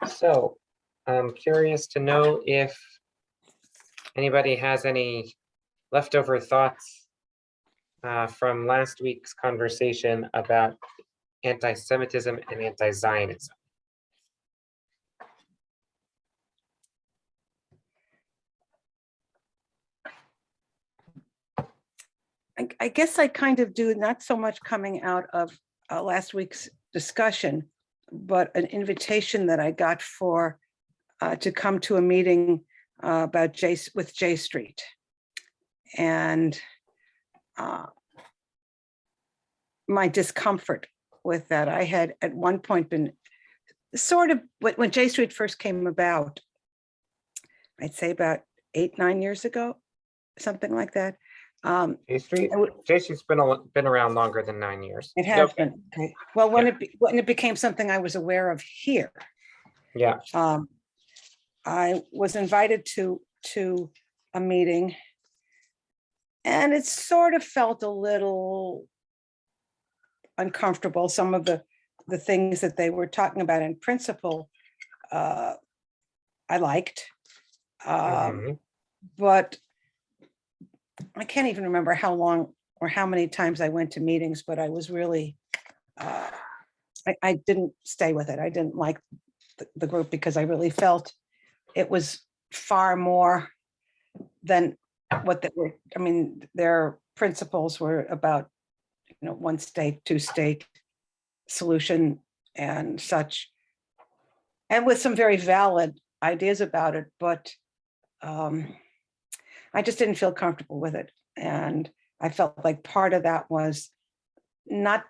So I'm curious to know if anybody has any leftover thoughts from last week's conversation about anti-Semitism and anti-Zionism. I guess I kind of do, not so much coming out of last week's discussion, but an invitation that I got for to come to a meeting about with J Street. And my discomfort with that. I had at one point been sort of, when J Street first came about, I'd say about 8-9 years ago, something like that. J Street's been around longer than 9 years. It has been. Okay. Well, when it became something I was aware of here. Yeah. I was invited to a meeting, and it sort of felt a little uncomfortable. Some of the things that they were talking about in principle, I liked, but I can't even remember how long or how many times I went to meetings, but I was really, I didn't stay with it. I didn't like the group because I really felt it was far more than what they were. I mean, their principles were about, one state, two state solution and such, and with some very valid ideas about it, but I just didn't feel comfortable with it. And I felt like part of that was not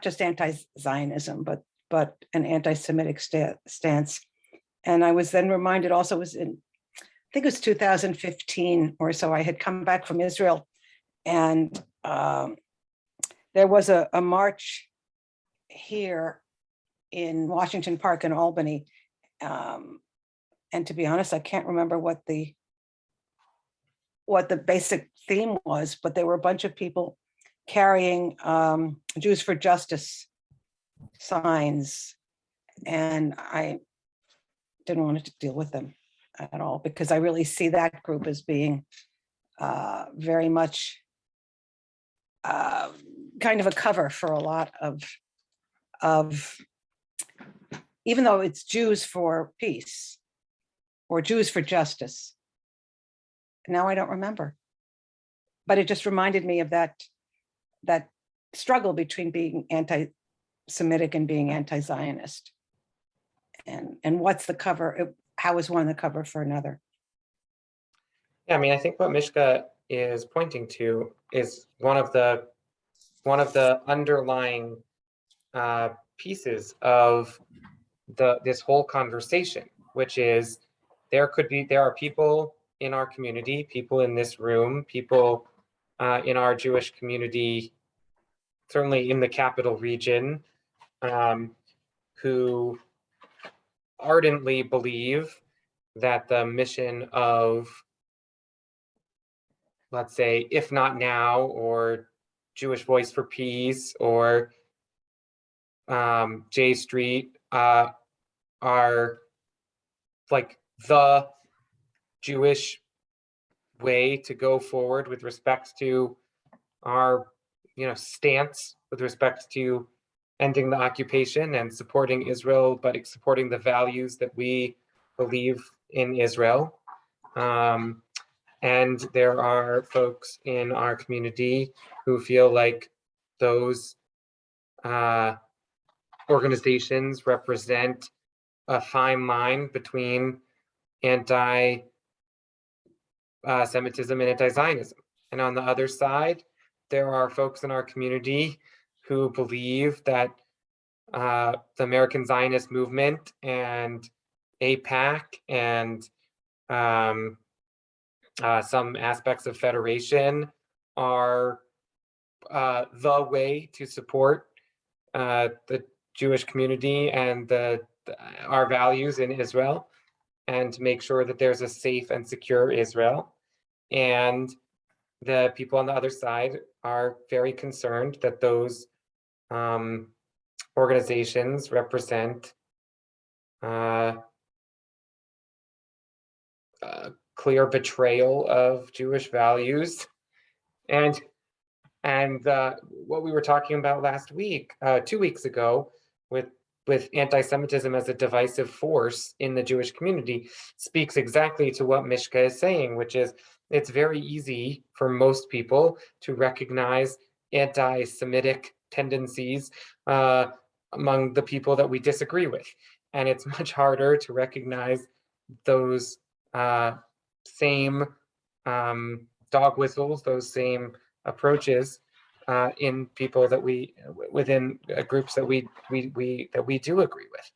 just anti-Zionism, but an anti-Semitic stance. And I was then reminded also, was in, I think it was 2015 or so, I had come back from Israel, and there was a march here in Washington Park in Albany. And to be honest, I can't remember what the basic theme was, but there were a bunch of people carrying Jews for Justice signs, and I didn't want to deal with them at all, because I really see that group as being very much kind of a cover for a lot of, even though it's Jews for peace or Jews for justice. Now I don't remember, but it just reminded me of that struggle between being anti-Semitic and being anti-Zionist, and what's the cover? How is one the cover for another? Yeah, I mean, I think what Mishka is pointing to is one of the underlying pieces of this whole conversation, which is there are people in our community, people in this room, people in our Jewish community, certainly in the capital region, who ardently believe that the mission of, let's say, If Not Now, or Jewish Voice for Peace, or J Street are like the Jewish way to go forward with respect to our stance with respect to ending the occupation and supporting Israel, but supporting the values that we believe in Israel. And there are folks in our community who feel like those organizations represent a fine line between anti-Semitism and anti-Zionism. And on the other side, there are folks in our community who believe that the American Zionist movement and AIPAC and some aspects of Federation are the way to support the Jewish community and our values in Israel, and to make sure that there's a safe and secure Israel. And the people on the other side are very concerned that those organizations represent clear betrayal of Jewish values, and what we were talking about last week, 2 weeks ago, with anti-Semitism as a divisive force in the Jewish community, speaks exactly to what Mishka is saying, which is it's very easy for most people to recognize anti-Semitic tendencies among the people that we disagree with. And it's much harder to recognize those same dog whistles, those same approaches in people that within groups that we do agree with,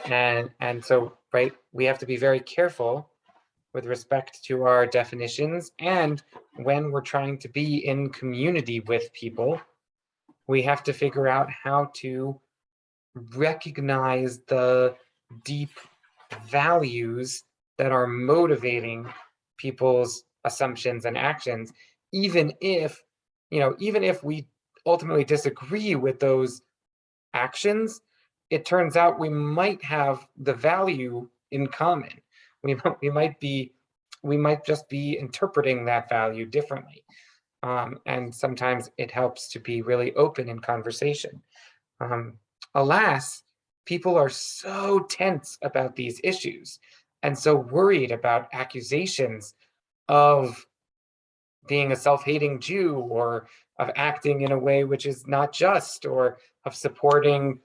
and so right, we have to be very careful with respect to our definitions, and when we're trying to be in community with people, we have to figure out how to recognize the deep values that are motivating people's assumptions and actions, even if we ultimately disagree with those actions. It turns out we might have the value in common. We might just be interpreting that value differently, and sometimes it helps to be really open in conversation. Alas, people are so tense about these issues and so worried about accusations of being a self-hating Jew, or of acting in a way which is not just, or of supporting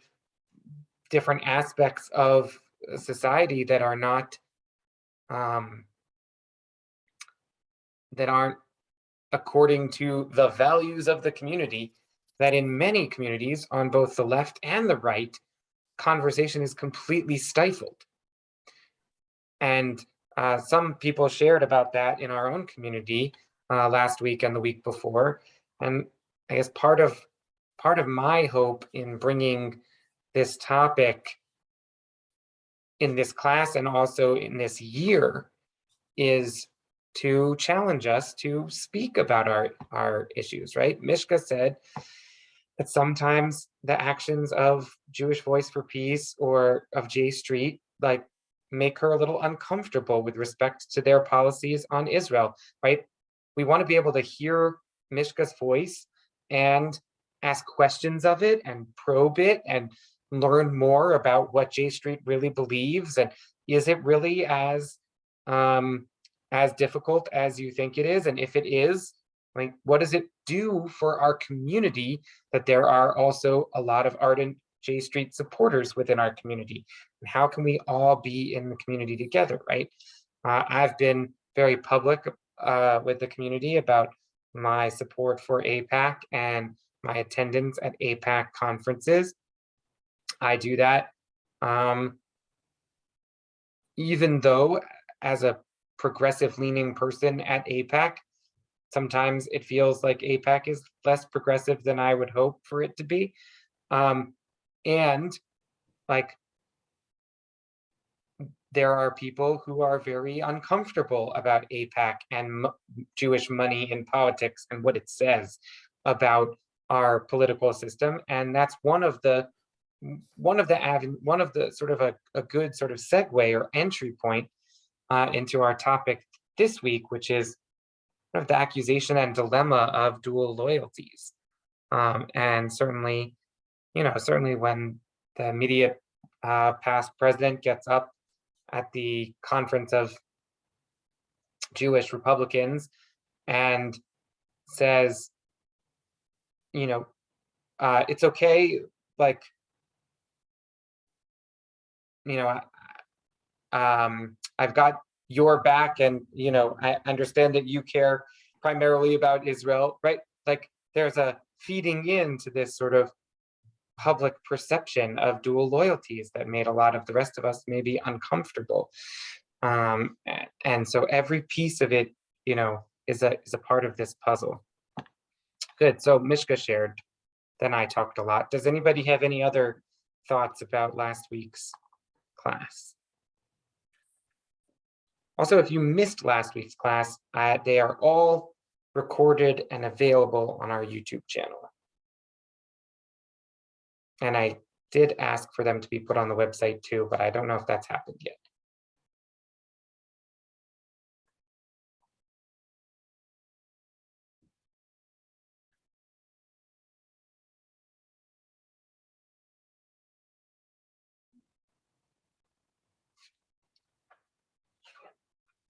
different aspects of society that are not that aren't according to the values of the community, that in many communities on both the left and the right, conversation is completely stifled. And some people shared about that in our own community last week and the week before. And I guess part of my hope in bringing this topic in this class and also in this year is to challenge us to speak about our issues, right? Mishka said that sometimes the actions of Jewish Voice for Peace or of J Street like make her a little uncomfortable with respect to their policies on Israel, right? We want to be able to hear Mishka's voice and ask questions of it and probe it and learn more about what J Street really believes, and is it really as difficult as you think it is? And if it is, like, what does it do for our community that there are also a lot of ardent J Street supporters within our community? And how can we all be in the community together, right? I've been very public with the community about my support for AIPAC and my attendance at AIPAC conferences. I do that even though, as a progressive leaning person at AIPAC, sometimes it feels like AIPAC is less progressive than I would hope for it to be. And like, there are people who are very uncomfortable about AIPAC and Jewish money in politics and what it says about our political system. And that's one of the sort of a good sort of segue or entry point into our topic this week, which is the accusation and dilemma of dual loyalties. And certainly when the immediate past president gets up at the conference of Jewish Republicans and says, it's okay, like, I've got your back, and I understand that you care primarily about Israel, right? Like, there's a feeding into this sort of public perception of dual loyalties that made a lot of the rest of us maybe uncomfortable. And so every piece of it, is a part of this puzzle. Good. So Mishka shared, then I talked a lot. Does anybody have any other thoughts about last week's class? Also, if you missed last week's class, they are all recorded and available on our YouTube channel. And I did ask for them to be put on the website too, but I don't know if that's happened yet.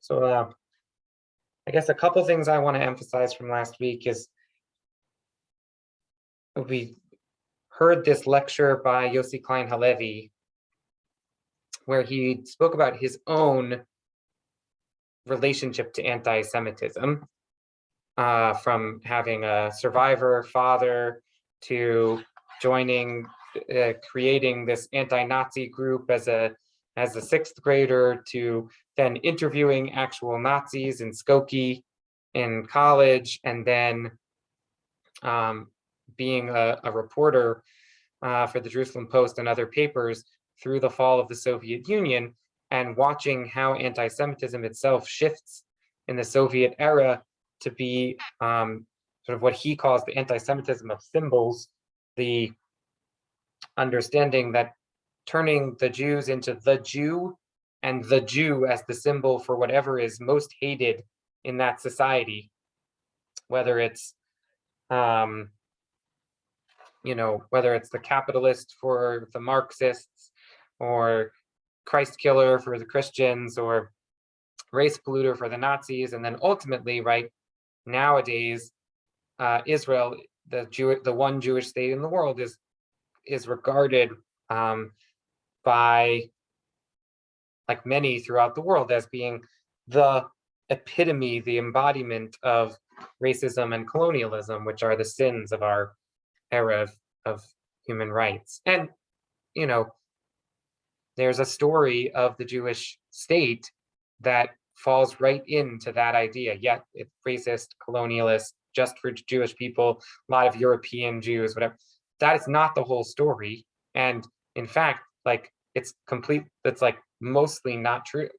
So I guess a couple things I want to emphasize from last week is we heard this lecture by Yossi Klein Halevi, where he spoke about his own relationship to anti-Semitism, from having a survivor father to joining, creating this anti-Nazi group as a sixth grader, to then interviewing actual Nazis in Skokie in college, and then being a reporter for the Jerusalem Post and other papers through the fall of the Soviet Union, and watching how anti-Semitism itself shifts in the Soviet era to be sort of what he calls the anti-Semitism of symbols, the understanding that turning the Jews into the Jew and the Jew as the symbol for whatever is most hated in that society, whether it's whether it's the capitalist for the Marxists, or Christ killer for the Christians, or race polluter for the Nazis, and then ultimately, right, nowadays, Israel, the one Jewish state in the world, is regarded by, like many throughout the world, as being the epitome, the embodiment of racism and colonialism, which are the sins of our era of human rights. And there's a story of the Jewish state that falls right into that idea. Yet it's racist, colonialist, just for Jewish people, a lot of European Jews, whatever. That is not the whole story. And in fact, like, it's like mostly not true.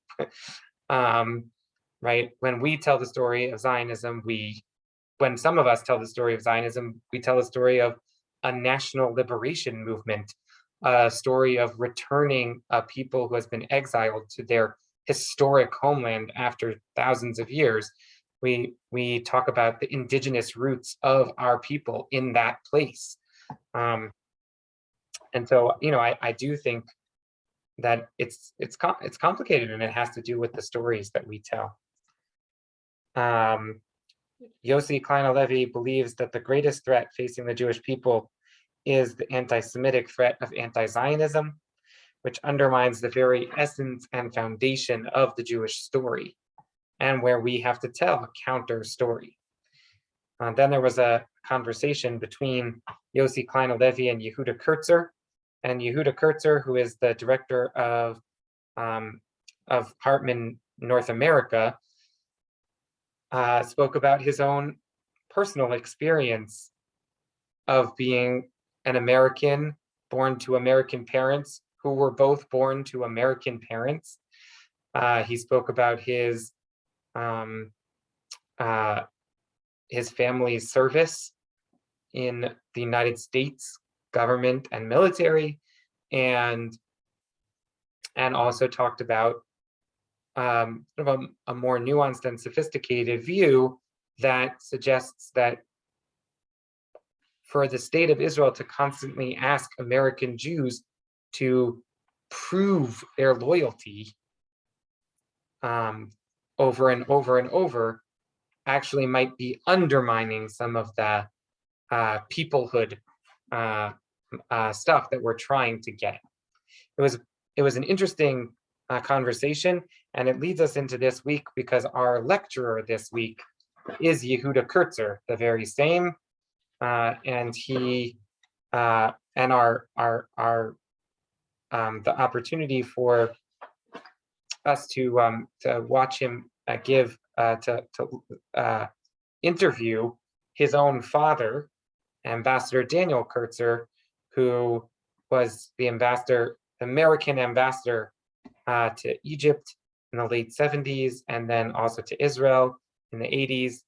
Right? When we tell the story of Zionism, when some of us tell the story of Zionism, we tell the story of a national liberation movement, a story of returning a people who has been exiled to their historic homeland after thousands of years. We talk about the indigenous roots of our people in that place. And so, I do think that it's complicated, and it has to do with the stories that we tell. Yossi Klein Halevi believes that the greatest threat facing the Jewish people is the anti-Semitic threat of anti-Zionism, which undermines the very essence and foundation of the Jewish story, and where we have to tell a counter story. Then there was a conversation between Yossi Klein Halevi and Yehuda Kurtzer. And Yehuda Kurtzer, who is the director of Hartman North America, spoke about his own personal experience of being an American born to American parents who were both born to American parents. He spoke about his family's service in the United States government and military, and also talked about sort of a more nuanced and sophisticated view that suggests that for the state of Israel to constantly ask American Jews to prove their loyalty over and over and over actually might be undermining some of the peoplehood stuff that we're trying to get. It was an interesting conversation, and it leads us into this week because our lecturer this week is Yehuda Kurtzer, the very same, and he and our the opportunity for us to watch him interview his own father, Ambassador Daniel Kurtzer, who was the American ambassador to Egypt in the late 70s, and then also to Israel in the 80s.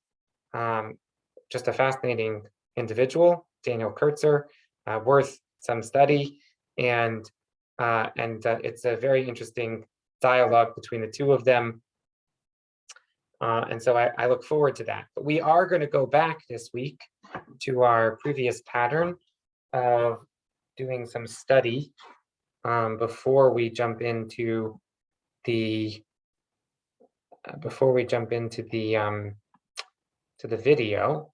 Just a fascinating individual, Daniel Kurtzer, worth some study. And it's a very interesting dialogue between the two of them. And so I look forward to that. But we are going to go back this week to our previous pattern of doing some study before we jump into the to the video.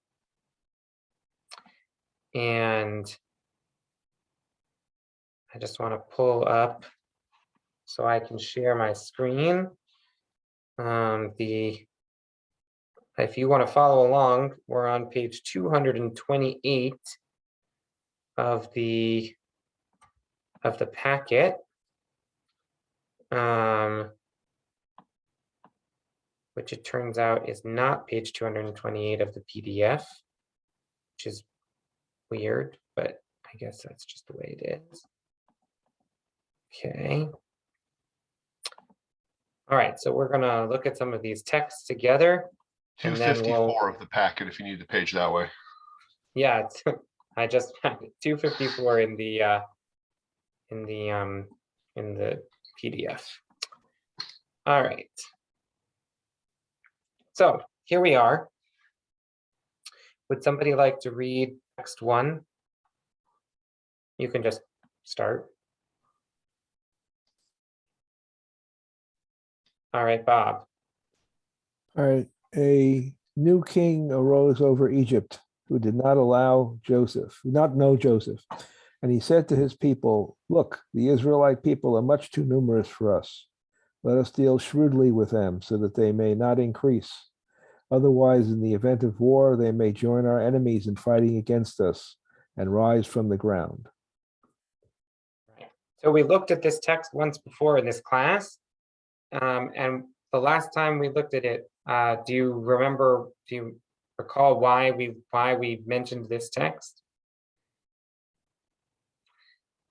And I just want to pull up so I can share my screen. If you want to follow along, we're on page 228 of the packet, which it turns out is not page 228 of the PDF, which is weird, but I guess that's just the way it is. Okay. All right, so we're gonna look at some of these texts together. 254 of the packet if you need the page that way. Yeah, I just found it, 254 in the PDF. All right. So here we are. Would somebody like to read text 1? You can just start. All right, Bob. All right. A new king arose over Egypt who did not know Joseph. And he said to his people, "Look, the Israelite people are much too numerous for us. Let us deal shrewdly with them so that they may not increase. Otherwise, in the event of war, they may join our enemies in fighting against us and rise from the ground." So we looked at this text once before in this class. And the last time we looked at it, do you recall why we mentioned this text?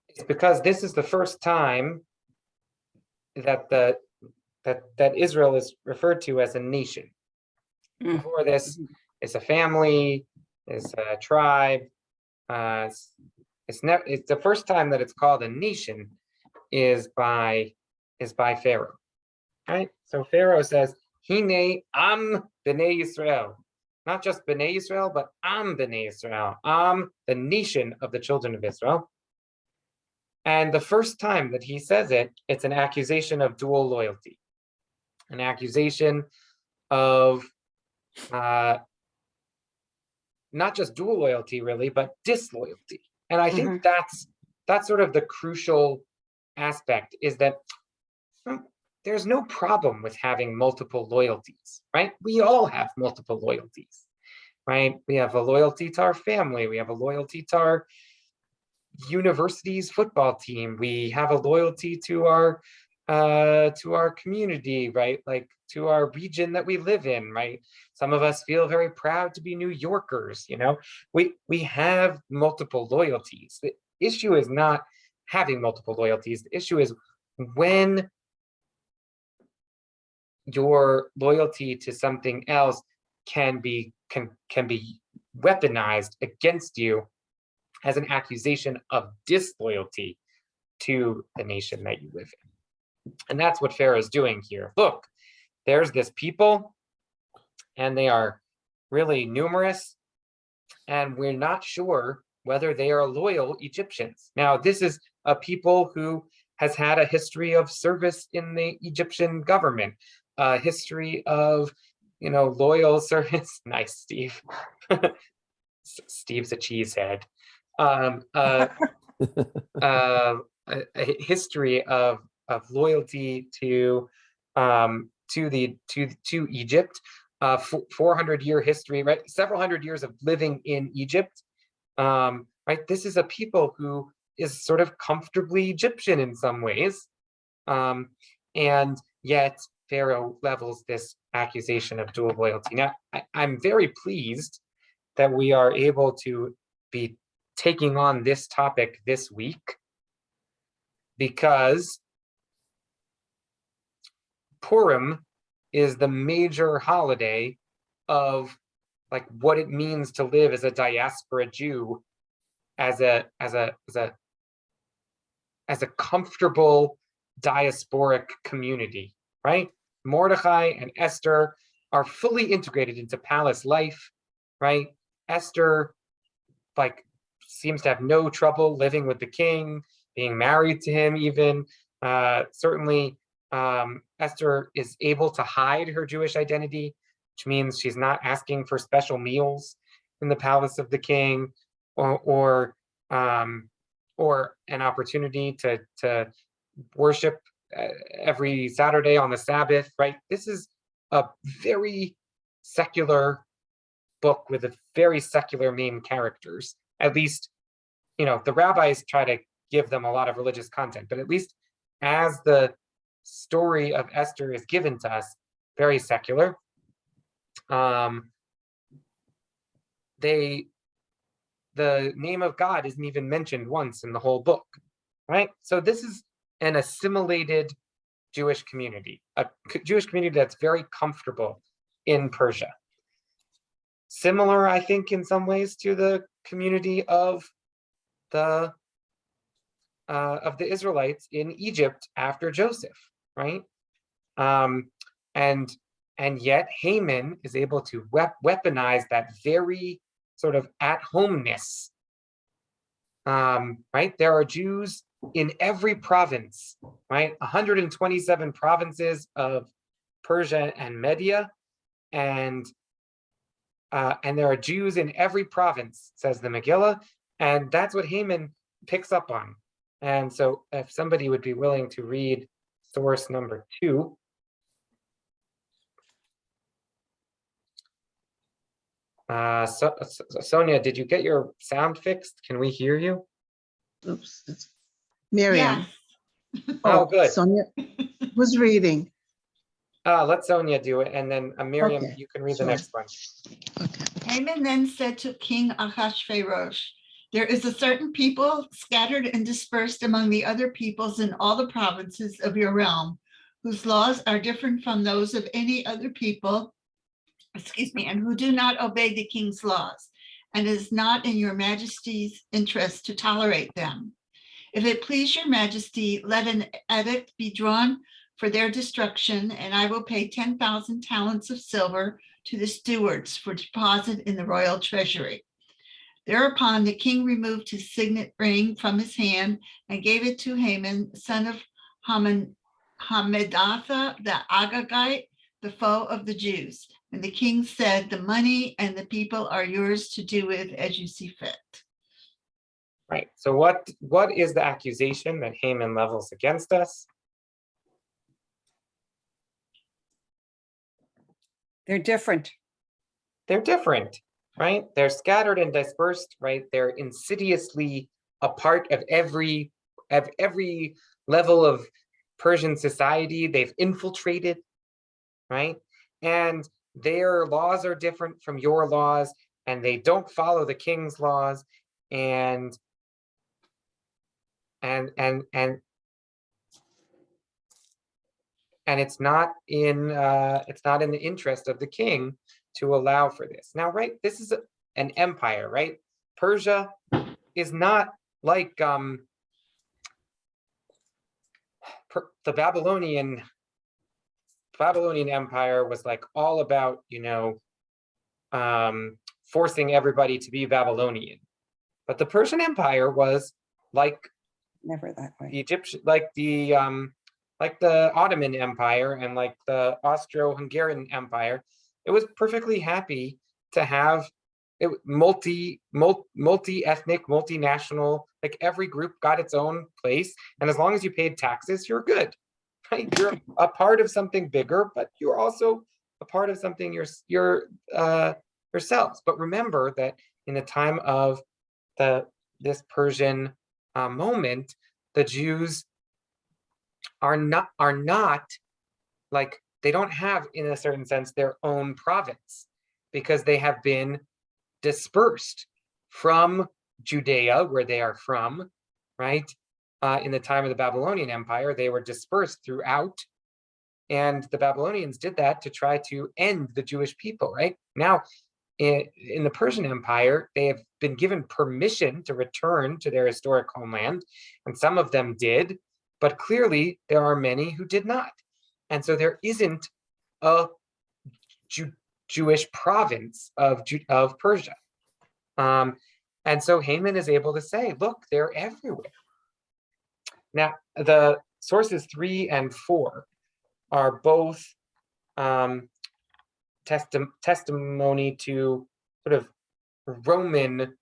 It's because this is the first time that that Israel is referred to as a nation. Before this, it's a family, it's a tribe. It's the first time that it's called a nation is by Pharaoh. Right? So Pharaoh says, "Hine am b'nei Yisrael." Not just b'nei Yisrael, but am b'nei Yisrael. Am, the nation of the children of Israel. And the first time that he says it, it's an accusation of dual loyalty. An accusation of not just dual loyalty, really, but disloyalty. And I think that's sort of the crucial aspect, is that there's no problem with having multiple loyalties, right? We all have multiple loyalties, right? We have a loyalty to our family. We have a loyalty to our university's football team. We have a loyalty to our community, right? Like to our region that we live in, right? Some of us feel very proud to be New Yorkers, you know? We have multiple loyalties. The issue is not having multiple loyalties. The issue is when your loyalty to something else can be weaponized against you as an accusation of disloyalty to the nation that you live in. And that's what Pharaoh is doing here. Look, there's this people, and they are really numerous, and we're not sure whether they are loyal Egyptians. Now, this is a people who has had a history of service in the Egyptian government, a history of, loyal service. Nice, Steve. Steve's a cheesehead. A history of loyalty to Egypt, 400-year history, right? Several hundred years of living in Egypt, right? This is a people who is sort of comfortably Egyptian in some ways, and yet Pharaoh levels this accusation of dual loyalty. Now, I'm very pleased that we are able to be taking on this topic this week, because Purim is the major holiday of like what it means to live as a diaspora Jew, as a as a comfortable diasporic community, right? Mordecai and Esther are fully integrated into palace life, right? Esther, like, seems to have no trouble living with the king, being married to him even. Certainly, Esther is able to hide her Jewish identity, which means she's not asking for special meals in the palace of the king, or an opportunity to worship every Saturday on the Sabbath, right? This is a very secular book with a very secular main characters. At least, the rabbis try to give them a lot of religious content, but at least as the story of Esther is given to us, very secular. The name of God isn't even mentioned once in the whole book, right? So this is an assimilated Jewish community, a Jewish community that's very comfortable in Persia. Similar, I think, in some ways to the community of the Israelites in Egypt after Joseph, right? And yet Haman is able to weaponize that very sort of at-homeness, right? There are Jews in every province, right? 127 provinces of Persia and Media, and there are Jews in every province, says the Megillah, and that's what Haman picks up on. And so if somebody would be willing to read source number 2. Sonia, did you get your sound fixed? Can we hear you? Oops. Miriam. Oh, good. Sonia was reading. Let Sonia do it, and then Miriam, Okay, you can read sure. the next one. Okay. Haman then said to King Ahasuerus, "There is a certain people scattered and dispersed among the other peoples in all the provinces of your realm, whose laws are different from those of any other people, and who do not obey the king's laws, and it is not in your majesty's interest to tolerate them. If it please your majesty, let an edict be drawn for their destruction, and I will pay 10,000 talents of silver to the stewards for deposit in the royal treasury." Thereupon the king removed his signet ring from his hand and gave it to Haman, son of Hammedatha the Agagite, the foe of the Jews. And the king said, "The money and the people are yours to do with as you see fit." Right. So what is the accusation that Haman levels against us? They're different. They're different, right? They're scattered and dispersed, right? They're insidiously a part of every level of Persian society. They've infiltrated, right? And their laws are different from your laws, and they don't follow the king's laws, and it's not in the interest of the king to allow for this. Now, right, this is an empire, right? Persia is not like the Babylonian Empire was like all about, forcing everybody to be Babylonian. But the Persian Empire was like Never that the way. Egyptian, like the Ottoman Empire and like the Austro-Hungarian Empire. It was perfectly happy to have it multi-ethnic, multinational, like every group got its own place. And as long as you paid taxes, you're good, right? You're a part of something bigger, but you're also a part of something yourselves. But remember that in the time of this Persian moment, the Jews are not like, they don't have, in a certain sense, their own province, because they have been dispersed from Judea, where they are from, right? In the time of the Babylonian Empire, they were dispersed throughout, and the Babylonians did that to try to end the Jewish people, right? Now, in the Persian Empire, they have been given permission to return to their historic homeland, and some of them did, but clearly there are many who did not. And so there isn't a Jewish province of Persia. And so Haman is able to say, look, they're everywhere. Now, the sources 3 and 4 are both testimony to sort of Roman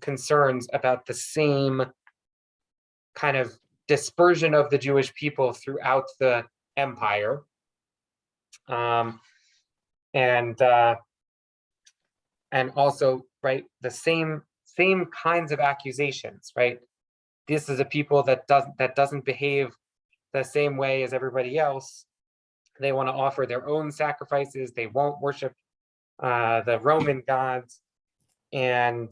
concerns about the same kind of dispersion of the Jewish people throughout the empire, and also, right, the same kinds of accusations, right? This is a people that doesn't behave the same way as everybody else. They want to offer their own sacrifices. They won't worship the Roman gods, and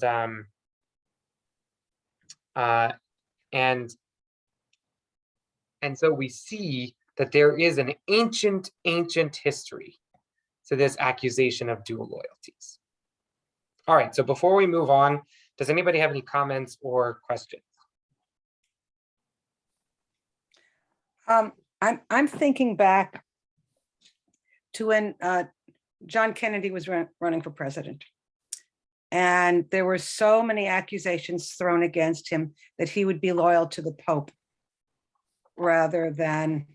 so we see that there is an ancient history to this accusation of dual loyalties. All right, so before we move on, does anybody have any comments or questions? I'm thinking back to when John Kennedy was running for president. And there were so many accusations thrown against him that he would be loyal to the Pope rather than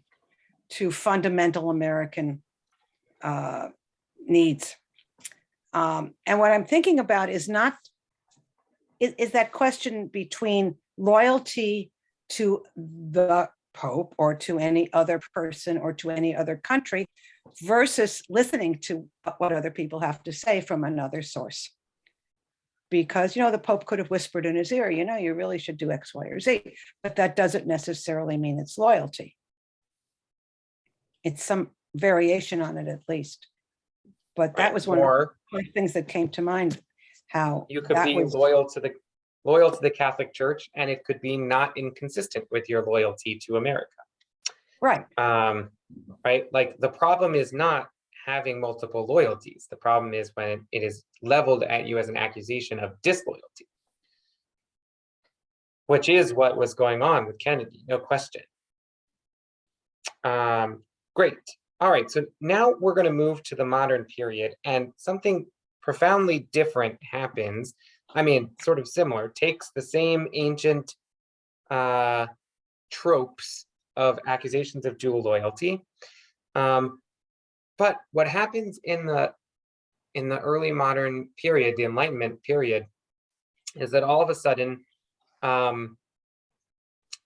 to fundamental American needs. And what I'm thinking about is that question between loyalty to the Pope or to any other person or to any other country versus listening to what other people have to say from another source. Because, the Pope could have whispered in his ear, you really should do X, Y, or Z, but that doesn't necessarily mean it's loyalty. It's some variation on it at least. But that was one of the things that came to mind, how you could be loyal to the Catholic Church, and it could be not inconsistent with your loyalty to America. Right. Right. Like, the problem is not having multiple loyalties. The problem is when it is leveled at you as an accusation of disloyalty, which is what was going on with Kennedy, no question. Great. All right. So now we're going to move to the modern period, and something profoundly different happens. I mean, sort of similar, takes the same ancient tropes of accusations of dual loyalty. But what happens in the early modern period, the Enlightenment period, is that all of a sudden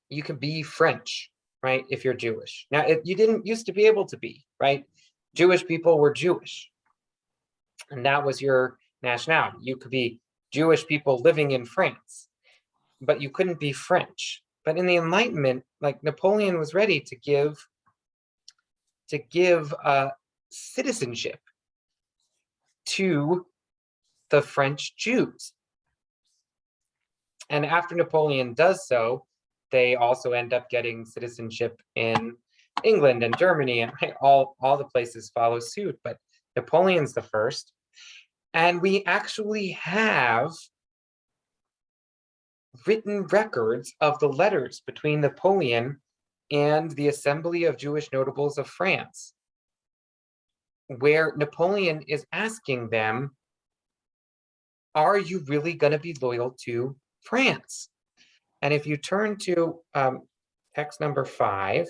you can be French, right, if you're Jewish. Now, you didn't used to be able to be, right? Jewish people were Jewish, and that was your nationality. You could be Jewish people living in France, but you couldn't be French. But in the Enlightenment, like, Napoleon was ready to give citizenship to the French Jews. And after Napoleon does so, they also end up getting citizenship in England and Germany, and all the places follow suit, but Napoleon's the first. And we actually have written records of the letters between Napoleon and the Assembly of Jewish Notables of France, where Napoleon is asking them, are you really going to be loyal to France? And if you turn to text number 5,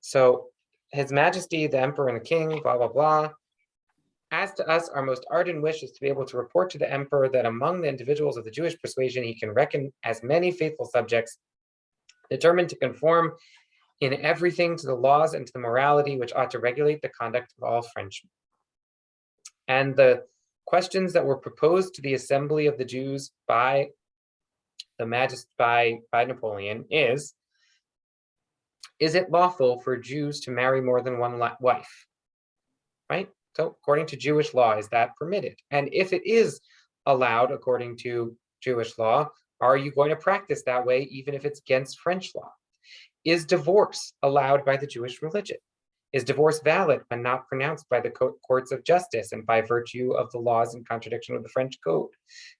so His Majesty, the Emperor and the King, blah, blah, blah. As to us, our most ardent wish is to be able to report to the Emperor that among the individuals of the Jewish persuasion, he can reckon as many faithful subjects, determined to conform in everything to the laws and to the morality which ought to regulate the conduct of all Frenchmen. And the questions that were proposed to the Assembly of the Jews by Napoleon is it lawful for Jews to marry more than one wife? Right? So according to Jewish law, is that permitted? And if it is allowed according to Jewish law, are you going to practice that way even if it's against French law? Is divorce allowed by the Jewish religion? Is divorce valid when not pronounced by the courts of justice and by virtue of the laws in contradiction with the French code?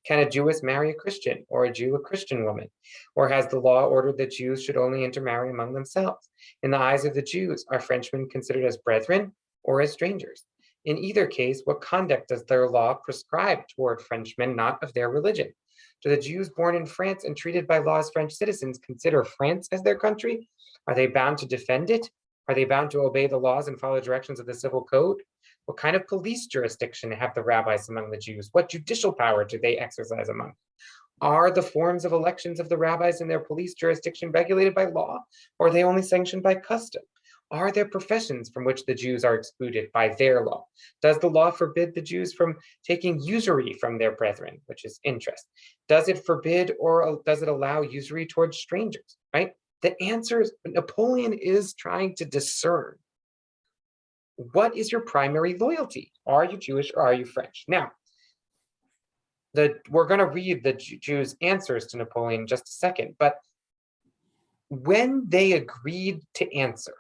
Can a Jewess marry a Christian, or a Jew a Christian woman? Or has the law ordered that Jews should only intermarry among themselves? In the eyes of the Jews, are Frenchmen considered as brethren or as strangers? In either case, what conduct does their law prescribe toward Frenchmen not of their religion? Do the Jews born in France and treated by law as French citizens consider France as their country? Are they bound to defend it? Are they bound to obey the laws and follow directions of the civil code? What kind of police jurisdiction have the rabbis among the Jews? What judicial power do they exercise among? Are the forms of elections of the rabbis in their police jurisdiction regulated by law, or are they only sanctioned by custom? Are there professions from which the Jews are excluded by their law? Does the law forbid the Jews from taking usury from their brethren, which is interest? Does it forbid or does it allow usury towards strangers, right? The answer is Napoleon is trying to discern, what is your primary loyalty? Are you Jewish or are you French? Now, we're going to read the Jews' answers to Napoleon in just a second, but when they agreed to answer,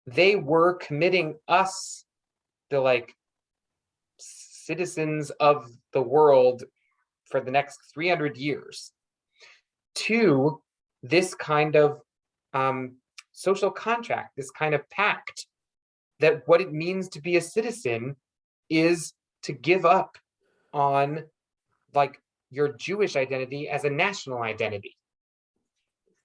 they were committing us, the citizens of the world for the next 300 years, to this kind of social contract, this kind of pact, that what it means to be a citizen is to give up on your Jewish identity as a national identity.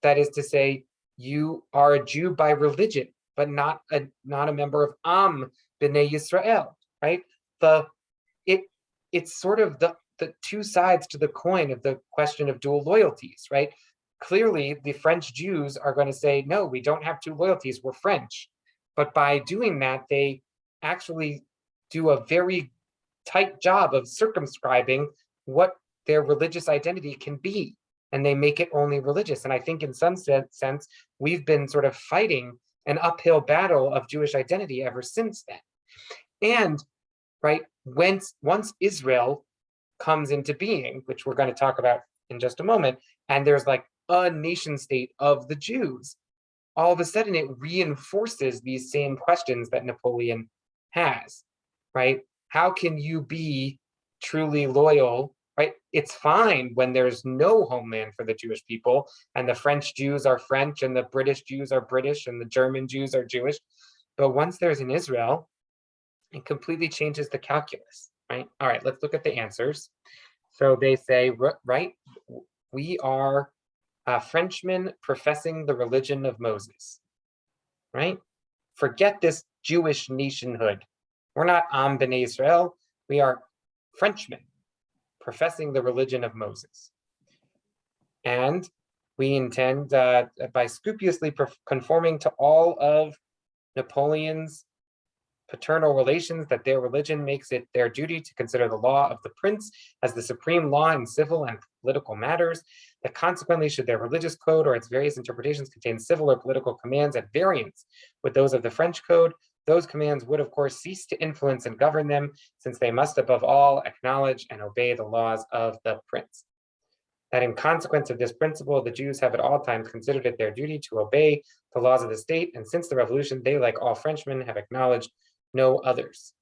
That is to say, you are a Jew by religion, but not a member of B'nai Yisrael, right? It's sort of the two sides to the coin of the question of dual loyalties, right? Clearly, the French Jews are going to say, no, we don't have two loyalties, we're French. But by doing that, they actually do a very tight job of circumscribing what their religious identity can be. And they make it only religious. And I think in some sense, we've been sort of fighting an uphill battle of Jewish identity ever since then. And right, once Israel comes into being, which we're going to talk about in just a moment, and there's a nation state of the Jews, all of a sudden it reinforces these same questions that Napoleon has, right? How can you be truly loyal, right? It's fine when there's no homeland for the Jewish people, and the French Jews are French, and the British Jews are British, and the German Jews are Jewish. But once there's an Israel, it completely changes the calculus, right? All right, let's look at the answers. So they say, right, we are Frenchmen professing the religion of Moses, right? Forget this Jewish nationhood. We're not B'nai Israel, we are Frenchmen professing the religion of Moses. And we intend, by scrupulously conforming to all of Napoleon's paternal relations, that their religion makes it their duty to consider the law of the prince as the supreme law in civil and political matters, that consequently should their religious code or its various interpretations contain civil or political commands at variance with those of the French code, those commands would of course cease to influence and govern them, since they must above all acknowledge and obey the laws of the prince. That in consequence of this principle, the Jews have at all times considered it their duty to obey the laws of the state, and since the revolution, they, like all Frenchmen, have acknowledged no others.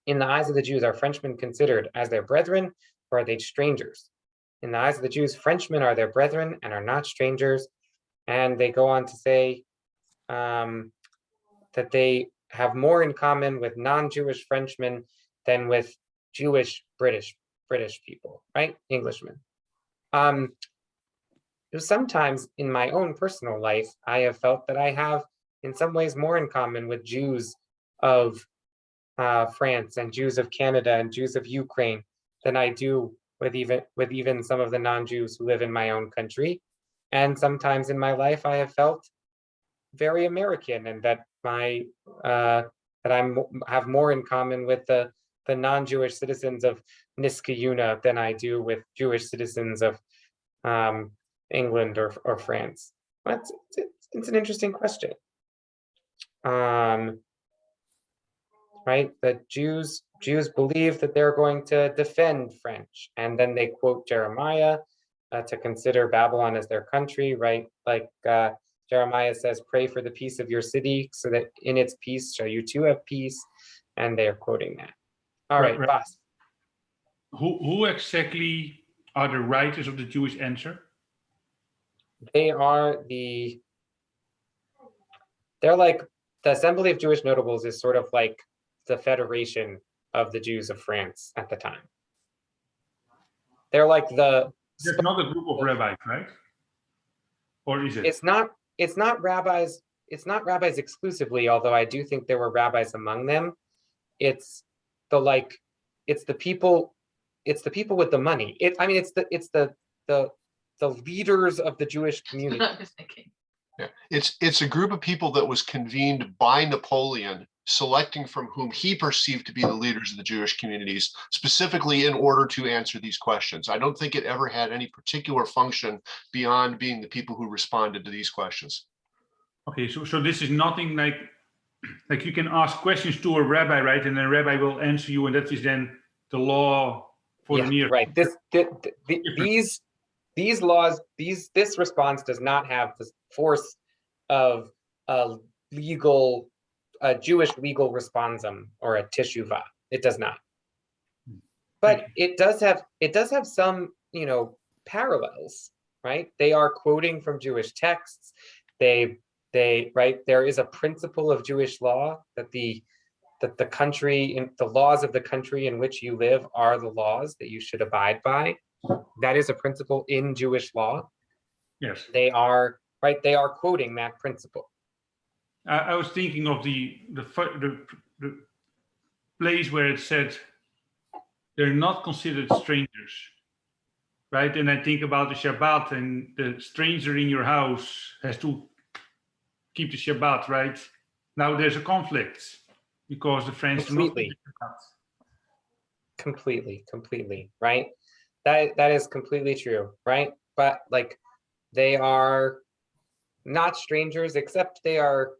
In the eyes of the Jews, are Frenchmen considered as their brethren, or are they strangers? In the eyes of the Jews, Frenchmen are their brethren and are not strangers. And they go on to say that they have more in common with non-Jewish Frenchmen than with Jewish British people, right? Englishmen. Sometimes in my own personal life, I have felt that I have in some ways more in common with Jews of France and Jews of Canada and Jews of Ukraine than I do with even some of the non-Jews who live in my own country. And sometimes in my life, I have felt very American, and that I have more in common with the non-Jewish citizens of Niskayuna than I do with Jewish citizens of England or France. It's an interesting question. Right, that Jews believe that they're going to defend French, and then they quote Jeremiah, to consider Babylon as their country, right? Like Jeremiah says, pray for the peace of your city so that in its peace shall you too have peace. And they are quoting that. All right, Bas. Who exactly are the writers of the Jewish answer? They're like, the Assembly of Jewish Notables is sort of like the Federation of the Jews of France at the time. They're like the... There's not a group of rabbis, right? Or is it? It's not rabbis exclusively, although I do think there were rabbis among them. It's the people with the money. It's the leaders of the Jewish community. Yeah, it's a group of people that was convened by Napoleon, selecting from whom he perceived to be the leaders of the Jewish communities, specifically in order to answer these questions. I don't think it ever had any particular function beyond being the people who responded to these questions. Okay, so this is nothing like you can ask questions to a rabbi, right? And then a rabbi will answer you, and that is then the law for the near. Right. These laws, this response does not have the force of a Jewish legal responsum or a teshuvah. It does not. But it does have some, parallels, right? They are quoting from Jewish texts. There is a principle of Jewish law that the laws of the country in which you live are the laws that you should abide by. That is a principle in Jewish law. Yes. They are quoting that principle. I was thinking of the place where it said they're not considered strangers, right? And I think about the Shabbat, and the stranger in your house has to keep the Shabbat, right? Now there's a conflict because the French do not keep the Shabbat. Completely, right? That is completely true, right? But they are not strangers, except they are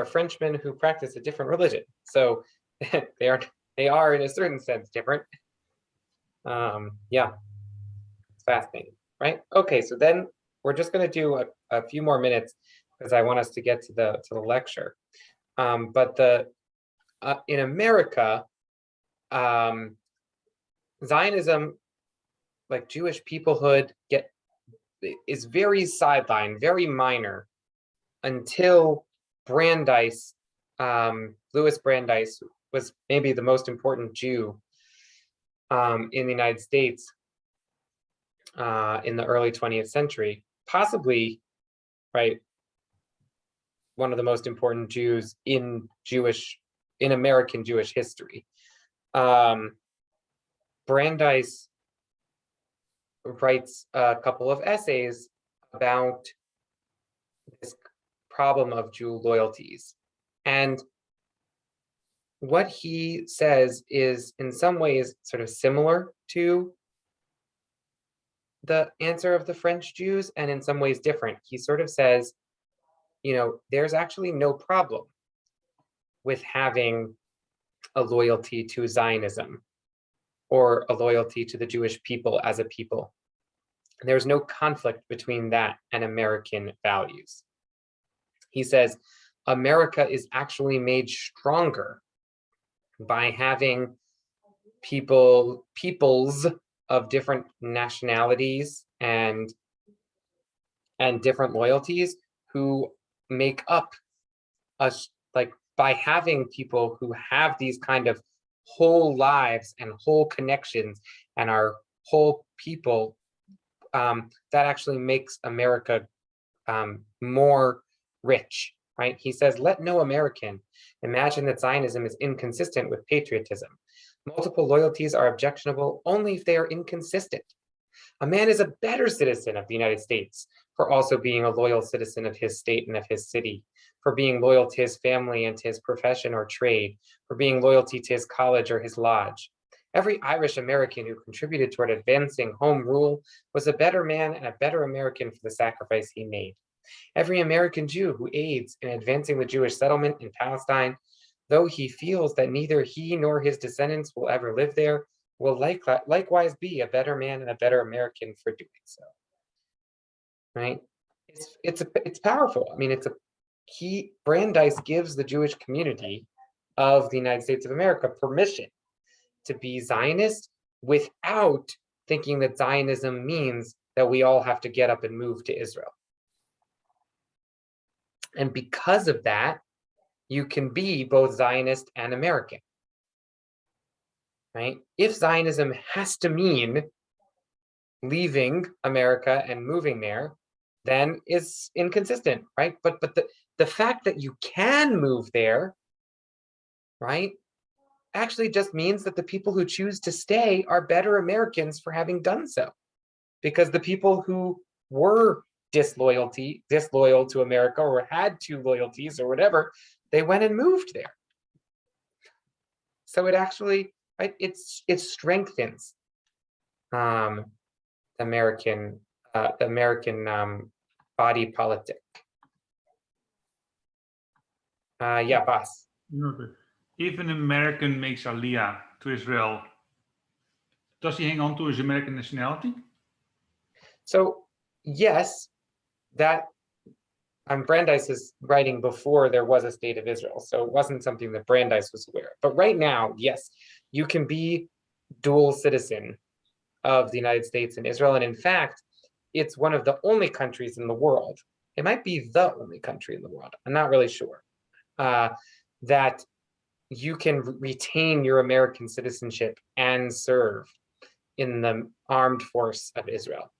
Frenchmen who practice a different religion. So they are in a certain sense different. Yeah, it's fascinating, right? Okay, so then we're just going to do a few more minutes because I want us to get to the lecture. But in America, Zionism, like Jewish peoplehood, is very sidelined, very minor, until Brandeis, Louis Brandeis, was maybe the most important Jew in the United States in the early 20th century, possibly, right, one of the most important Jews in American Jewish history. Brandeis writes a couple of essays about this problem of Jew loyalties. And what he says is in some ways sort of similar to the answer of the French Jews, and in some ways different. He sort of says, there's actually no problem with having a loyalty to Zionism or a loyalty to the Jewish people as a people. There's no conflict between that and American values. He says, America is actually made stronger by having peoples of different nationalities and different loyalties who make up us, by having people who have these kind of whole lives and whole connections and our whole people, that actually makes America more rich, right? He says, let no American imagine that Zionism is inconsistent with patriotism. Multiple loyalties are objectionable only if they are inconsistent. A man is a better citizen of the United States for also being a loyal citizen of his state and of his city, for being loyal to his family and to his profession or trade, for being loyalty to his college or his lodge. Every Irish American who contributed toward advancing home rule was a better man and a better American for the sacrifice he made. Every American Jew who aids in advancing the Jewish settlement in Palestine, though he feels that neither he nor his descendants will ever live there, will likewise be a better man and a better American for doing so. Right? It's powerful. I mean, Brandeis gives the Jewish community of the United States of America permission to be Zionist without thinking that Zionism means that we all have to get up and move to Israel. And because of that, you can be both Zionist and American. Right? If Zionism has to mean leaving America and moving there, then it's inconsistent, right? But the fact that you can move there, right, actually just means that the people who choose to stay are better Americans for having done so. Because the people who were disloyal to America or had two loyalties or whatever, they went and moved there. So it actually, right, it strengthens American body politic. Yeah, Bas. If an American makes Aliyah to Israel, does he hang on to his American nationality? So yes, that Brandeis is writing before there was a state of Israel, so it wasn't something that Brandeis was aware of. But right now, yes, you can be dual citizen of the United States and Israel, and in fact, it's one of the only countries in the world. It might be the only country in the world. I'm not really sure. That you can retain your American citizenship and serve in the armed force of Israel.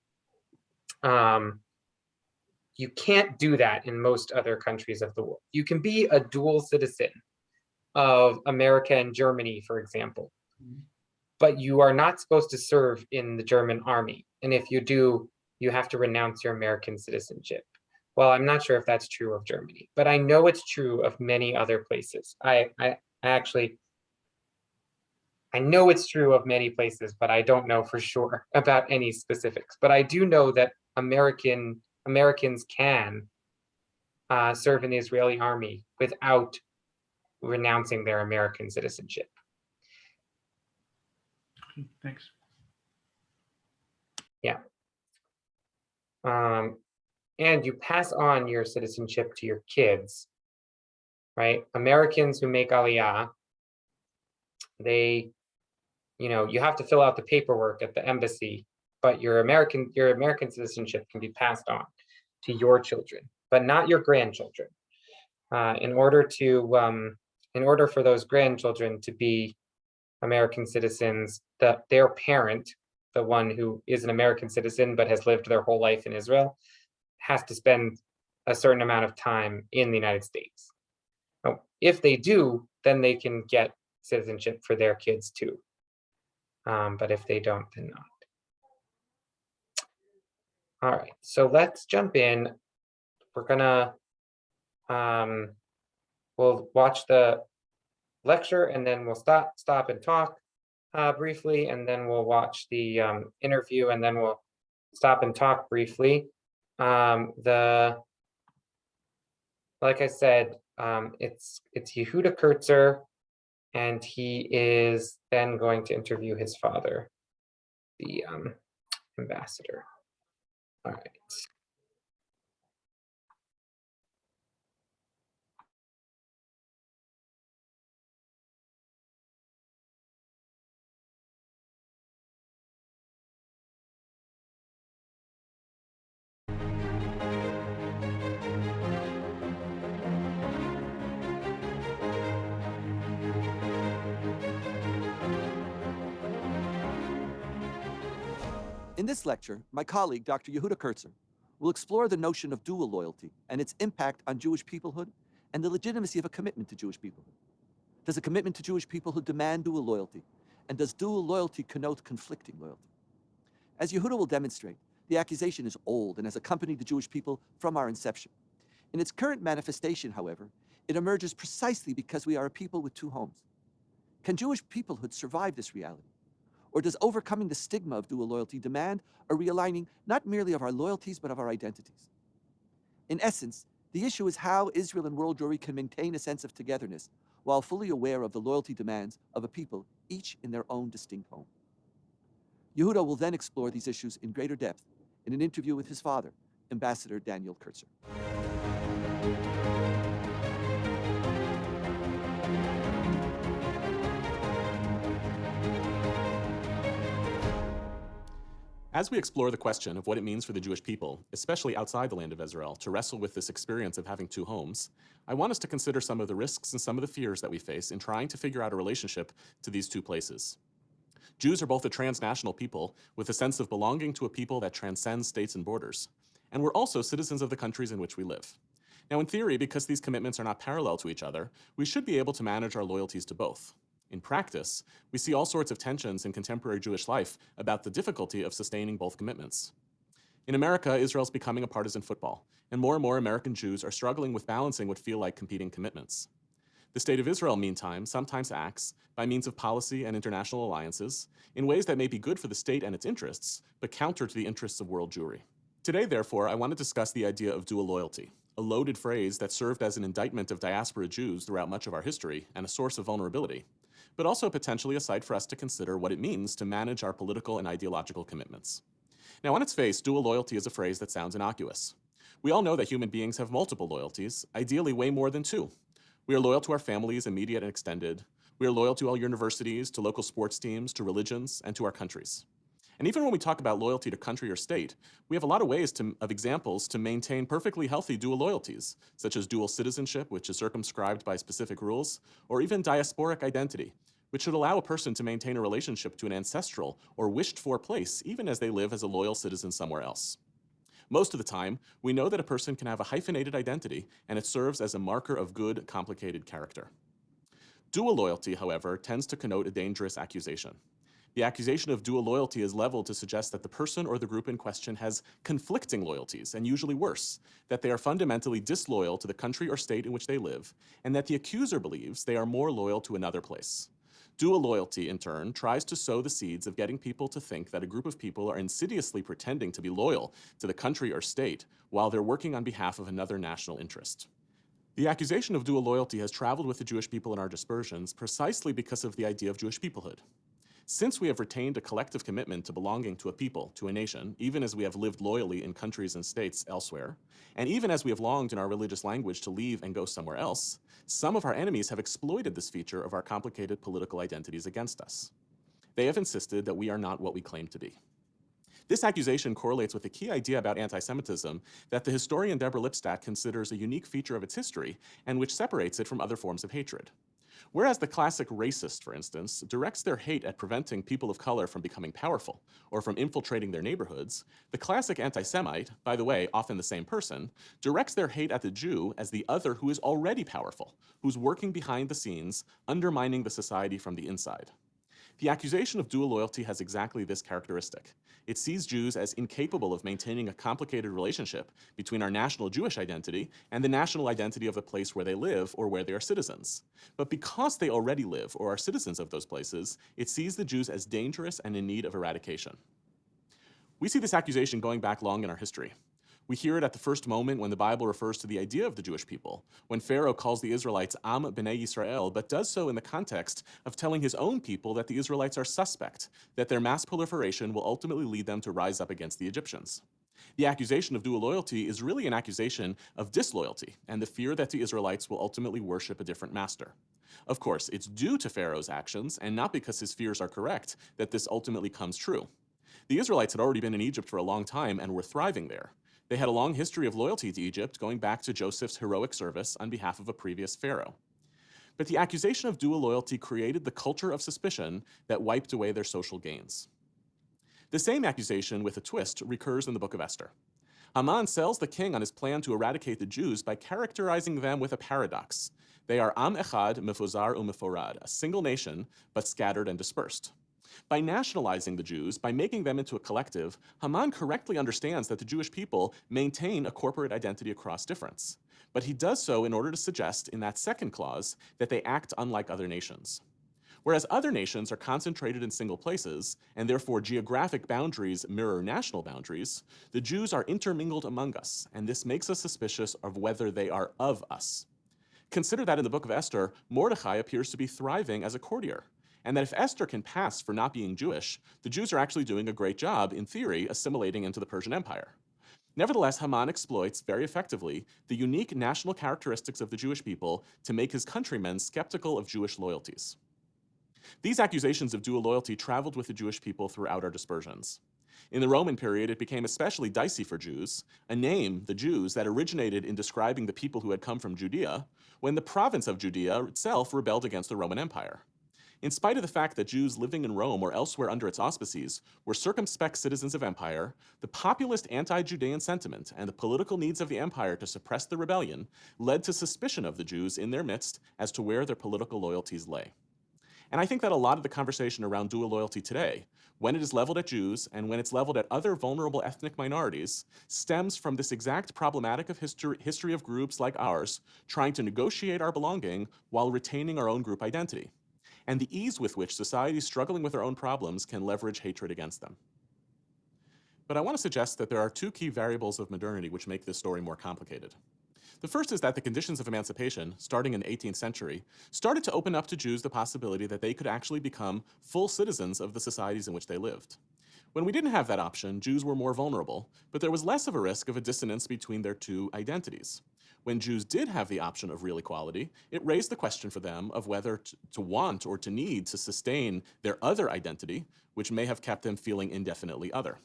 You can't do that in most other countries of the world. You can be a dual citizen of America and Germany, for example, but you are not supposed to serve in the German army. And if you do, you have to renounce your American citizenship. Well, I'm not sure if that's true of Germany, but I know it's true of many other places. I know it's true of many places, but I don't know for sure about any specifics. But I do know that Americans can serve in the Israeli army without renouncing their American citizenship. Thanks. Yeah. And you pass on your citizenship to your kids, right? Americans who make Aliyah, you have to fill out the paperwork at the embassy, but your American citizenship can be passed on to your children, but not your grandchildren. In order for those grandchildren to be American citizens, their parent, the one who is an American citizen but has lived their whole life in Israel, has to spend a certain amount of time in the United States. Now, if they do, then they can get citizenship for their kids too. But if they don't, then not. All right, so let's jump in. We're gonna, we'll watch the lecture and then we'll stop and talk briefly, and then we'll watch the interview and then we'll stop and talk briefly. Like I said, it's Yehuda Kurtzer, and he is then going to interview his father, the ambassador. All right. In this lecture, my colleague, Dr. Yehuda Kurtzer, will explore the notion of dual loyalty and its impact on Jewish peoplehood and the legitimacy of a commitment to Jewish peoplehood. Does a commitment to Jewish peoplehood demand dual loyalty? And does dual loyalty connote conflicting loyalty? As Yehuda will demonstrate, the accusation is old and has accompanied the Jewish people from our inception. In its current manifestation, however, it emerges precisely because we are a people with two homes. Can Jewish peoplehood survive this reality? Or does overcoming the stigma of dual loyalty demand a realigning not merely of our loyalties, but of our identities? In essence, the issue is how Israel and world Jewry can maintain a sense of togetherness while fully aware of the loyalty demands of a people, each in their own distinct home. Yehuda will then explore these issues in greater depth in an interview with his father, Ambassador Daniel Kurtzer. As we explore the question of what it means for the Jewish people, especially outside the land of Israel, to wrestle with this experience of having two homes, I want us to consider some of the risks and some of the fears that we face in trying to figure out a relationship to these two places. Jews are both a transnational people with a sense of belonging to a people that transcends states and borders, and we're also citizens of the countries in which we live. Now, in theory, because these commitments are not parallel to each other, we should be able to manage our loyalties to both. In practice, we see all sorts of tensions in contemporary Jewish life about the difficulty of sustaining both commitments. In America, Israel's becoming a partisan football, and more American Jews are struggling with balancing what feel like competing commitments. The State of Israel, meantime, sometimes acts, by means of policy and international alliances, in ways that may be good for the state and its interests, but counter to the interests of world Jewry. Today, therefore, I want to discuss the idea of dual loyalty, a loaded phrase that served as an indictment of diaspora Jews throughout much of our history and a source of vulnerability, but also potentially a site for us to consider what it means to manage our political and ideological commitments. Now, on its face, dual loyalty is a phrase that sounds innocuous. We all know that human beings have multiple loyalties, ideally way more than two. We are loyal to our families, immediate and extended. We are loyal to all universities, to local sports teams, to religions, and to our countries. And even when we talk about loyalty to country or state, we have a lot of ways of examples to maintain perfectly healthy dual loyalties, such as dual citizenship, which is circumscribed by specific rules, or even diasporic identity, which should allow a person to maintain a relationship to an ancestral or wished-for place, even as they live as a loyal citizen somewhere else. Most of the time, we know that a person can have a hyphenated identity, and it serves as a marker of good, complicated character. Dual loyalty, however, tends to connote a dangerous accusation. The accusation of dual loyalty is leveled to suggest that the person or the group in question has conflicting loyalties, and usually worse, that they are fundamentally disloyal to the country or state in which they live, and that the accuser believes they are more loyal to another place. Dual loyalty, in turn, tries to sow the seeds of getting people to think that a group of people are insidiously pretending to be loyal to the country or state while they're working on behalf of another national interest. The accusation of dual loyalty has traveled with the Jewish people in our dispersions precisely because of the idea of Jewish peoplehood. Since we have retained a collective commitment to belonging to a people, to a nation, even as we have lived loyally in countries and states elsewhere, and even as we have longed in our religious language to leave and go somewhere else, some of our enemies have exploited this feature of our complicated political identities against us. They have insisted that we are not what we claim to be. This accusation correlates with a key idea about anti-Semitism that the historian Deborah Lipstadt considers a unique feature of its history and which separates it from other forms of hatred. Whereas the classic racist, for instance, directs their hate at preventing people of color from becoming powerful or from infiltrating their neighborhoods, the classic anti-Semite, by the way, often the same person, directs their hate at the Jew as the other who is already powerful, who's working behind the scenes, undermining the society from the inside. The accusation of dual loyalty has exactly this characteristic. It sees Jews as incapable of maintaining a complicated relationship between our national Jewish identity and the national identity of the place where they live or where they are citizens. But because they already live or are citizens of those places, it sees the Jews as dangerous and in need of eradication. We see this accusation going back long in our history. We hear it at the first moment when the Bible refers to the idea of the Jewish people, when Pharaoh calls the Israelites Am B'nai Yisrael, but does so in the context of telling his own people that the Israelites are suspect, that their mass proliferation will ultimately lead them to rise up against the Egyptians. The accusation of dual loyalty is really an accusation of disloyalty and the fear that the Israelites will ultimately worship a different master. Of course, it's due to Pharaoh's actions, and not because his fears are correct, that this ultimately comes true. The Israelites had already been in Egypt for a long time and were thriving there. They had a long history of loyalty to Egypt, going back to Joseph's heroic service on behalf of a previous pharaoh. But the accusation of dual loyalty created the culture of suspicion that wiped away their social gains. The same accusation, with a twist, recurs in the book of Esther. Haman sells the king on his plan to eradicate the Jews by characterizing them with a paradox. They are Am Echad, Mefuzar u'Meforad, a single nation, but scattered and dispersed. By nationalizing the Jews, by making them into a collective, Haman correctly understands that the Jewish people maintain a corporate identity across difference. But he does so in order to suggest, in that second clause, that they act unlike other nations. Whereas other nations are concentrated in single places, and therefore geographic boundaries mirror national boundaries, the Jews are intermingled among us, and this makes us suspicious of whether they are of us. Consider that in the book of Esther, Mordecai appears to be thriving as a courtier. and that if Esther can pass for not being Jewish, the Jews are actually doing a great job, in theory, assimilating into the Persian Empire. Nevertheless, Haman exploits very effectively the unique national characteristics of the Jewish people to make his countrymen skeptical of Jewish loyalties. These accusations of dual loyalty traveled with the Jewish people throughout our dispersions. In the Roman period, it became especially dicey for Jews, a name, the Jews, that originated in describing the people who had come from Judea, when the province of Judea itself rebelled against the Roman Empire. In spite of the fact that Jews living in Rome or elsewhere under its auspices were circumspect citizens of empire, the populist anti-Judean sentiment and the political needs of the empire to suppress the rebellion led to suspicion of the Jews in their midst as to where their political loyalties lay. And I think that a lot of the conversation around dual loyalty today, when it is leveled at Jews and when it's leveled at other vulnerable ethnic minorities, stems from this exact problematic of history of groups like ours trying to negotiate our belonging while retaining our own group identity, and the ease with which societies struggling with their own problems can leverage hatred against them. But I want to suggest that there are two key variables of modernity which make this story more complicated. The first is that the conditions of emancipation, starting in the 18th century, started to open up to Jews the possibility that they could actually become full citizens of the societies in which they lived. When we didn't have that option, Jews were more vulnerable, but there was less of a risk of a dissonance between their two identities. When Jews did have the option of real equality, it raised the question for them of whether to want or to need to sustain their other identity, which may have kept them feeling indefinitely other.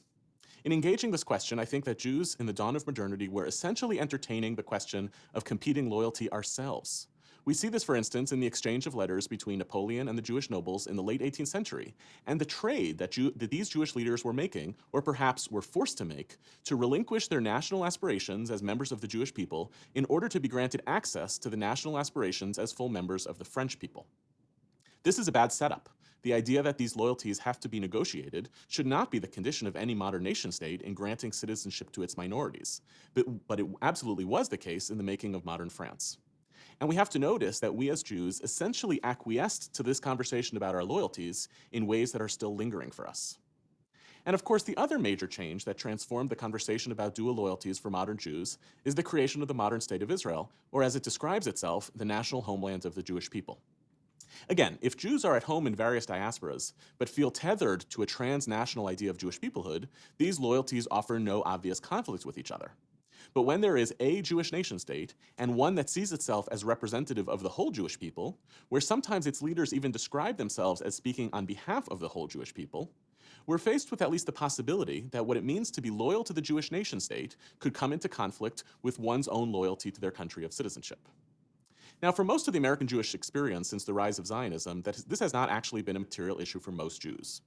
In engaging this question, I think that Jews in the dawn of modernity were essentially entertaining the question of competing loyalty ourselves. We see this, for instance, in the exchange of letters between Napoleon and the Jewish nobles in the late 18th century, and the trade that these Jewish leaders were making, or perhaps were forced to make, to relinquish their national aspirations as members of the Jewish people in order to be granted access to the national aspirations as full members of the French people. This is a bad setup. The idea that these loyalties have to be negotiated should not be the condition of any modern nation state in granting citizenship to its minorities, but it absolutely was the case in the making of modern France. And we have to notice that we as Jews essentially acquiesced to this conversation about our loyalties in ways that are still lingering for us. And of course, the other major change that transformed the conversation about dual loyalties for modern Jews is the creation of the modern state of Israel, or as it describes itself, the national homeland of the Jewish people. Again, if Jews are at home in various diasporas, but feel tethered to a transnational idea of Jewish peoplehood, these loyalties offer no obvious conflict with each other. But when there is a Jewish nation state, and one that sees itself as representative of the whole Jewish people, where sometimes its leaders even describe themselves as speaking on behalf of the whole Jewish people, we're faced with at least the possibility that what it means to be loyal to the Jewish nation state could come into conflict with one's own loyalty to their country of citizenship. Now, for most of the American Jewish experience since the rise of Zionism, this has not actually been a material issue for most Jews.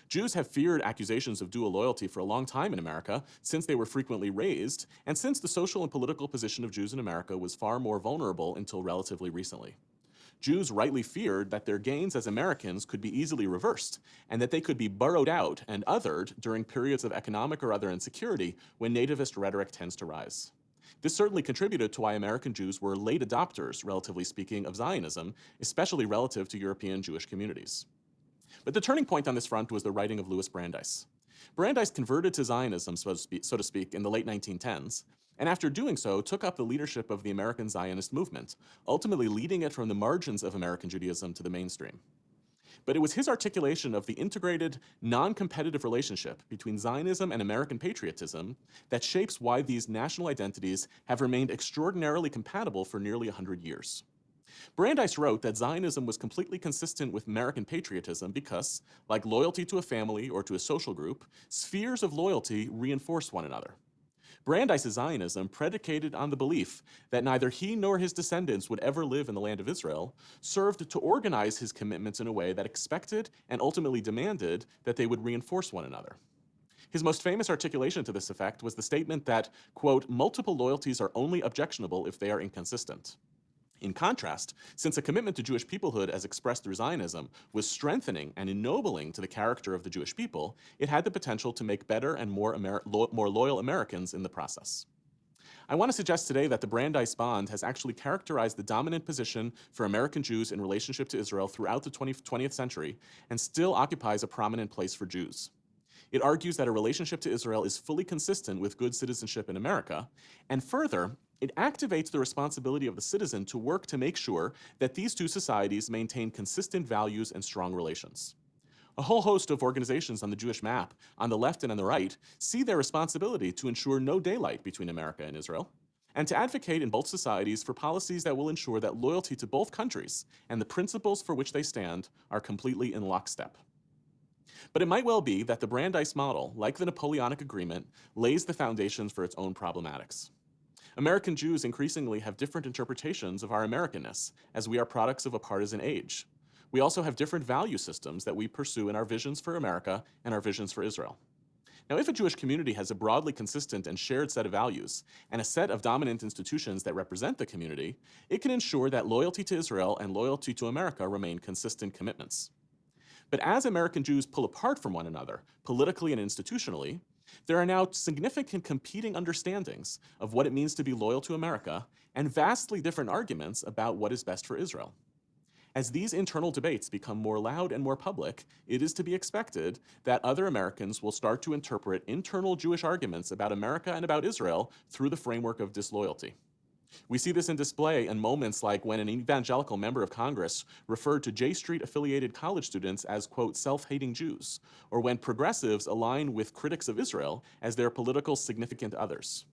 Jews have feared accusations of dual loyalty for a long time in America, since they were frequently raised, and since the social and political position of Jews in America was far more vulnerable until relatively recently. Jews rightly feared that their gains as Americans could be easily reversed, and that they could be burrowed out and othered during periods of economic or other insecurity when nativist rhetoric tends to rise. This certainly contributed to why American Jews were late adopters, relatively speaking, of Zionism, especially relative to European Jewish communities. But the turning point on this front was the writing of Louis Brandeis. Brandeis converted to Zionism, so to speak, in the late 1910s, and after doing so, took up the leadership of the American Zionist movement, ultimately leading it from the margins of American Judaism to the mainstream. But it was his articulation of the integrated, non-competitive relationship between Zionism and American patriotism that shapes why these national identities have remained extraordinarily compatible for nearly 100 years. Brandeis wrote that Zionism was completely consistent with American patriotism because, like loyalty to a family or to a social group, spheres of loyalty reinforce one another. Brandeis' Zionism, predicated on the belief that neither he nor his descendants would ever live in the land of Israel, served to organize his commitments in a way that expected and ultimately demanded that they would reinforce one another. His most famous articulation to this effect was the statement that, quote, multiple loyalties are only objectionable if they are inconsistent. In contrast, since a commitment to Jewish peoplehood as expressed through Zionism was strengthening and ennobling to the character of the Jewish people, it had the potential to make better and more loyal Americans in the process. I want to suggest today that the Brandeis Bond has actually characterized the dominant position for American Jews in relationship to Israel throughout the 20th century and still occupies a prominent place for Jews. It argues that a relationship to Israel is fully consistent with good citizenship in America, and further, It activates the responsibility of the citizen to work to make sure that these two societies maintain consistent values and strong relations. A whole host of organizations on the Jewish map, on the left and on the right, see their responsibility to ensure no daylight between America and Israel, and to advocate in both societies for policies that will ensure that loyalty to both countries and the principles for which they stand are completely in lockstep. But it might well be that the Brandeis model, like the Napoleonic Agreement, lays the foundations for its own problematics. American Jews increasingly have different interpretations of our Americanness, as we are products of a partisan age. We also have different value systems that we pursue in our visions for America and our visions for Israel. Now, if a Jewish community has a broadly consistent and shared set of values and a set of dominant institutions that represent the community, it can ensure that loyalty to Israel and loyalty to America remain consistent commitments. But as American Jews pull apart from one another, politically and institutionally, there are now significant competing understandings of what it means to be loyal to America and vastly different arguments about what is best for Israel. As these internal debates become more loud and more public, it is to be expected that other Americans will start to interpret internal Jewish arguments about America and about Israel through the framework of disloyalty. We see this in display in moments like when an evangelical member of Congress referred to J Street affiliated college students as, quote, self-hating Jews, or when progressives align with critics of Israel as their political significant others.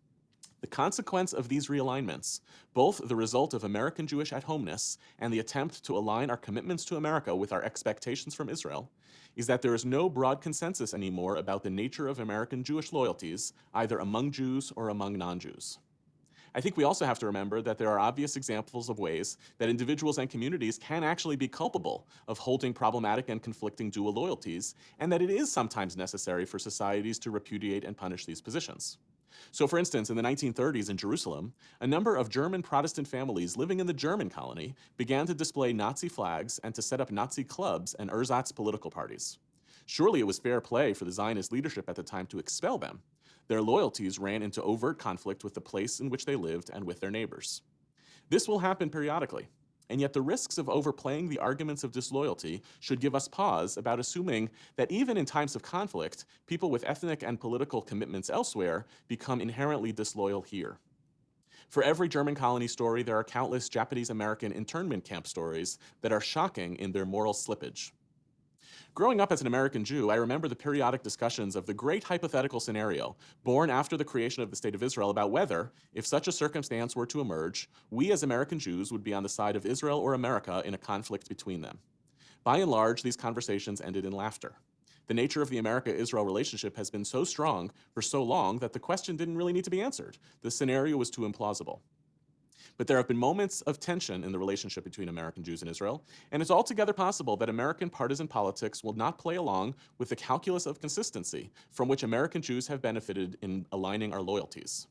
The consequence of these realignments, both the result of American Jewish at-homeness and the attempt to align our commitments to America with our expectations from Israel, is that there is no broad consensus anymore about the nature of American Jewish loyalties, either among Jews or among non-Jews. I think we also have to remember that there are obvious examples of ways that individuals and communities can actually be culpable of holding problematic and conflicting dual loyalties, and that it is sometimes necessary for societies to repudiate and punish these positions. So, for instance, in the 1930s in Jerusalem, a number of German Protestant families living in the German colony began to display Nazi flags and to set up Nazi clubs and ersatz political parties. Surely it was fair play for the Zionist leadership at the time to expel them. Their loyalties ran into overt conflict with the place in which they lived and with their neighbors. This will happen periodically, and yet the risks of overplaying the arguments of disloyalty should give us pause about assuming that even in times of conflict, people with ethnic and political commitments elsewhere become inherently disloyal here. For every German colony story, there are countless Japanese American internment camp stories that are shocking in their moral slippage. Growing up as an American Jew, I remember the periodic discussions of the great hypothetical scenario born after the creation of the State of Israel about whether, if such a circumstance were to emerge, we as American Jews would be on the side of Israel or America in a conflict between them. By and large, these conversations ended in laughter. The nature of the America-Israel relationship has been so strong for so long that the question didn't really need to be answered. The scenario was too implausible. But there have been moments of tension in the relationship between American Jews and Israel, and it's altogether possible that American partisan politics will not play along with the calculus of consistency from which American Jews have benefited in aligning our loyalties.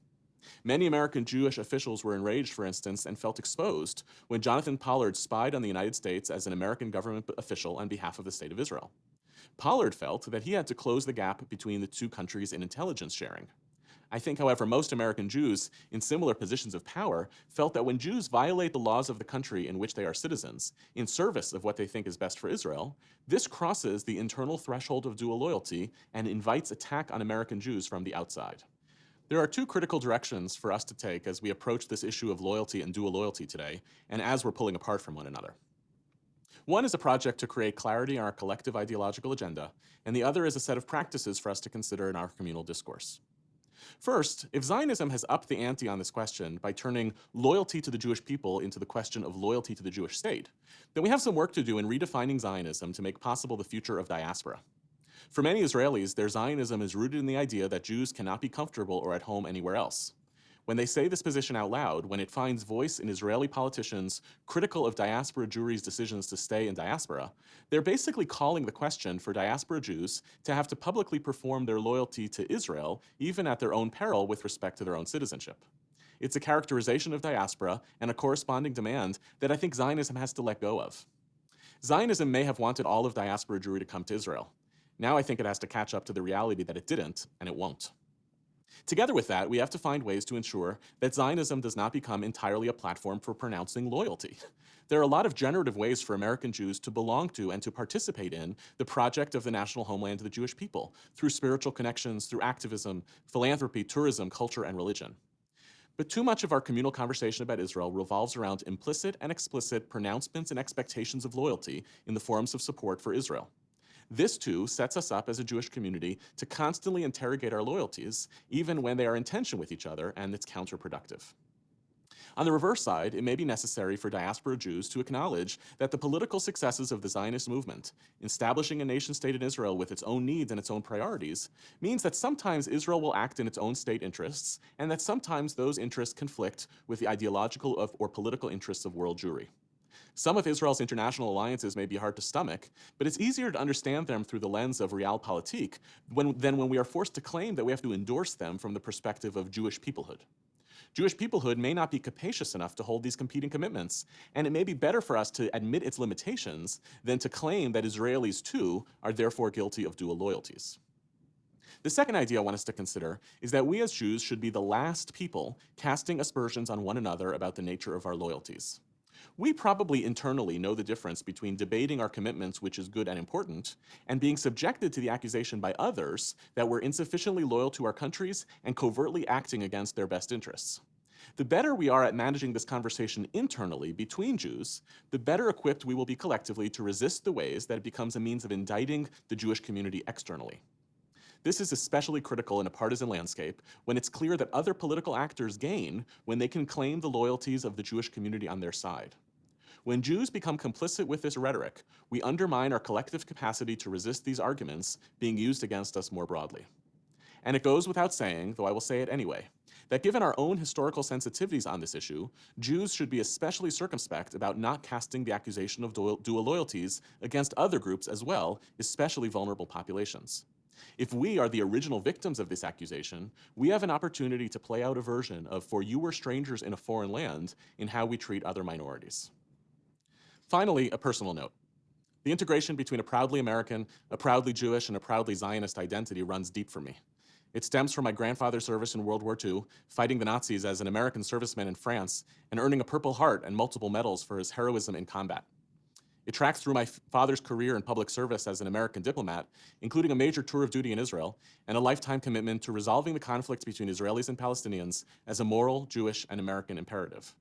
Many American Jewish officials were enraged, for instance, and felt exposed when Jonathan Pollard spied on the United States as an American government official on behalf of the State of Israel. Pollard felt that he had to close the gap between the two countries in intelligence sharing. I think, however, most American Jews in similar positions of power felt that when Jews violate the laws of the country in which they are citizens, in service of what they think is best for Israel, this crosses the internal threshold of dual loyalty and invites attack on American Jews from the outside. There are two critical directions for us to take as we approach this issue of loyalty and dual loyalty today, and as we're pulling apart from one another. One is a project to create clarity in our collective ideological agenda, and the other is a set of practices for us to consider in our communal discourse. First, if Zionism has upped the ante on this question by turning loyalty to the Jewish people into the question of loyalty to the Jewish state, then we have some work to do in redefining Zionism to make possible the future of diaspora. For many Israelis, their Zionism is rooted in the idea that Jews cannot be comfortable or at home anywhere else. When they say this position out loud, when it finds voice in Israeli politicians critical of diaspora Jewry's decisions to stay in diaspora, they're basically calling the question for diaspora Jews to have to publicly perform their loyalty to Israel, even at their own peril with respect to their own citizenship. It's a characterization of diaspora and a corresponding demand that I think Zionism has to let go of. Zionism may have wanted all of diaspora Jewry to come to Israel. Now I think it has to catch up to the reality that it didn't, and it won't. Together with that, we have to find ways to ensure that Zionism does not become entirely a platform for pronouncing loyalty. There are a lot of generative ways for American Jews to belong to and to participate in the project of the national homeland of the Jewish people, through spiritual connections, through activism, philanthropy, tourism, culture, and religion. But too much of our communal conversation about Israel revolves around implicit and explicit pronouncements and expectations of loyalty in the forms of support for Israel. This, too, sets us up as a Jewish community to constantly interrogate our loyalties, even when they are in tension with each other and it's counterproductive. On the reverse side, it may be necessary for diaspora Jews to acknowledge that the political successes of the Zionist movement, establishing a nation-state in Israel with its own needs and its own priorities, means that sometimes Israel will act in its own state interests, and that sometimes those interests conflict with the ideological or political interests of world Jewry. Some of Israel's international alliances may be hard to stomach, but it's easier to understand them through the lens of realpolitik than when we are forced to claim that we have to endorse them from the perspective of Jewish peoplehood. Jewish peoplehood may not be capacious enough to hold these competing commitments, and it may be better for us to admit its limitations than to claim that Israelis, too, are therefore guilty of dual loyalties. The second idea I want us to consider is that we as Jews should be the last people casting aspersions on one another about the nature of our loyalties. We probably internally know the difference between debating our commitments, which is good and important, and being subjected to the accusation by others that we're insufficiently loyal to our countries and covertly acting against their best interests. The better we are at managing this conversation internally between Jews, the better equipped we will be collectively to resist the ways that it becomes a means of indicting the Jewish community externally. This is especially critical in a partisan landscape when it's clear that other political actors gain when they can claim the loyalties of the Jewish community on their side. When Jews become complicit with this rhetoric, we undermine our collective capacity to resist these arguments being used against us more broadly. And it goes without saying, though I will say it anyway, that given our own historical sensitivities on this issue, Jews should be especially circumspect about not casting the accusation of dual loyalties against other groups as well, especially vulnerable populations. If we are the original victims of this accusation, we have an opportunity to play out a version of "for you were strangers in a foreign land" in how we treat other minorities. Finally, a personal note. The integration between a proudly American, a proudly Jewish, and a proudly Zionist identity runs deep for me. It stems from my grandfather's service in World War II, fighting the Nazis as an American serviceman in France, and earning a Purple Heart and multiple medals for his heroism in combat. It tracks through my father's career in public service as an American diplomat, including a major tour of duty in Israel, and a lifetime commitment to resolving the conflicts between Israelis and Palestinians as a moral, Jewish, and American imperative.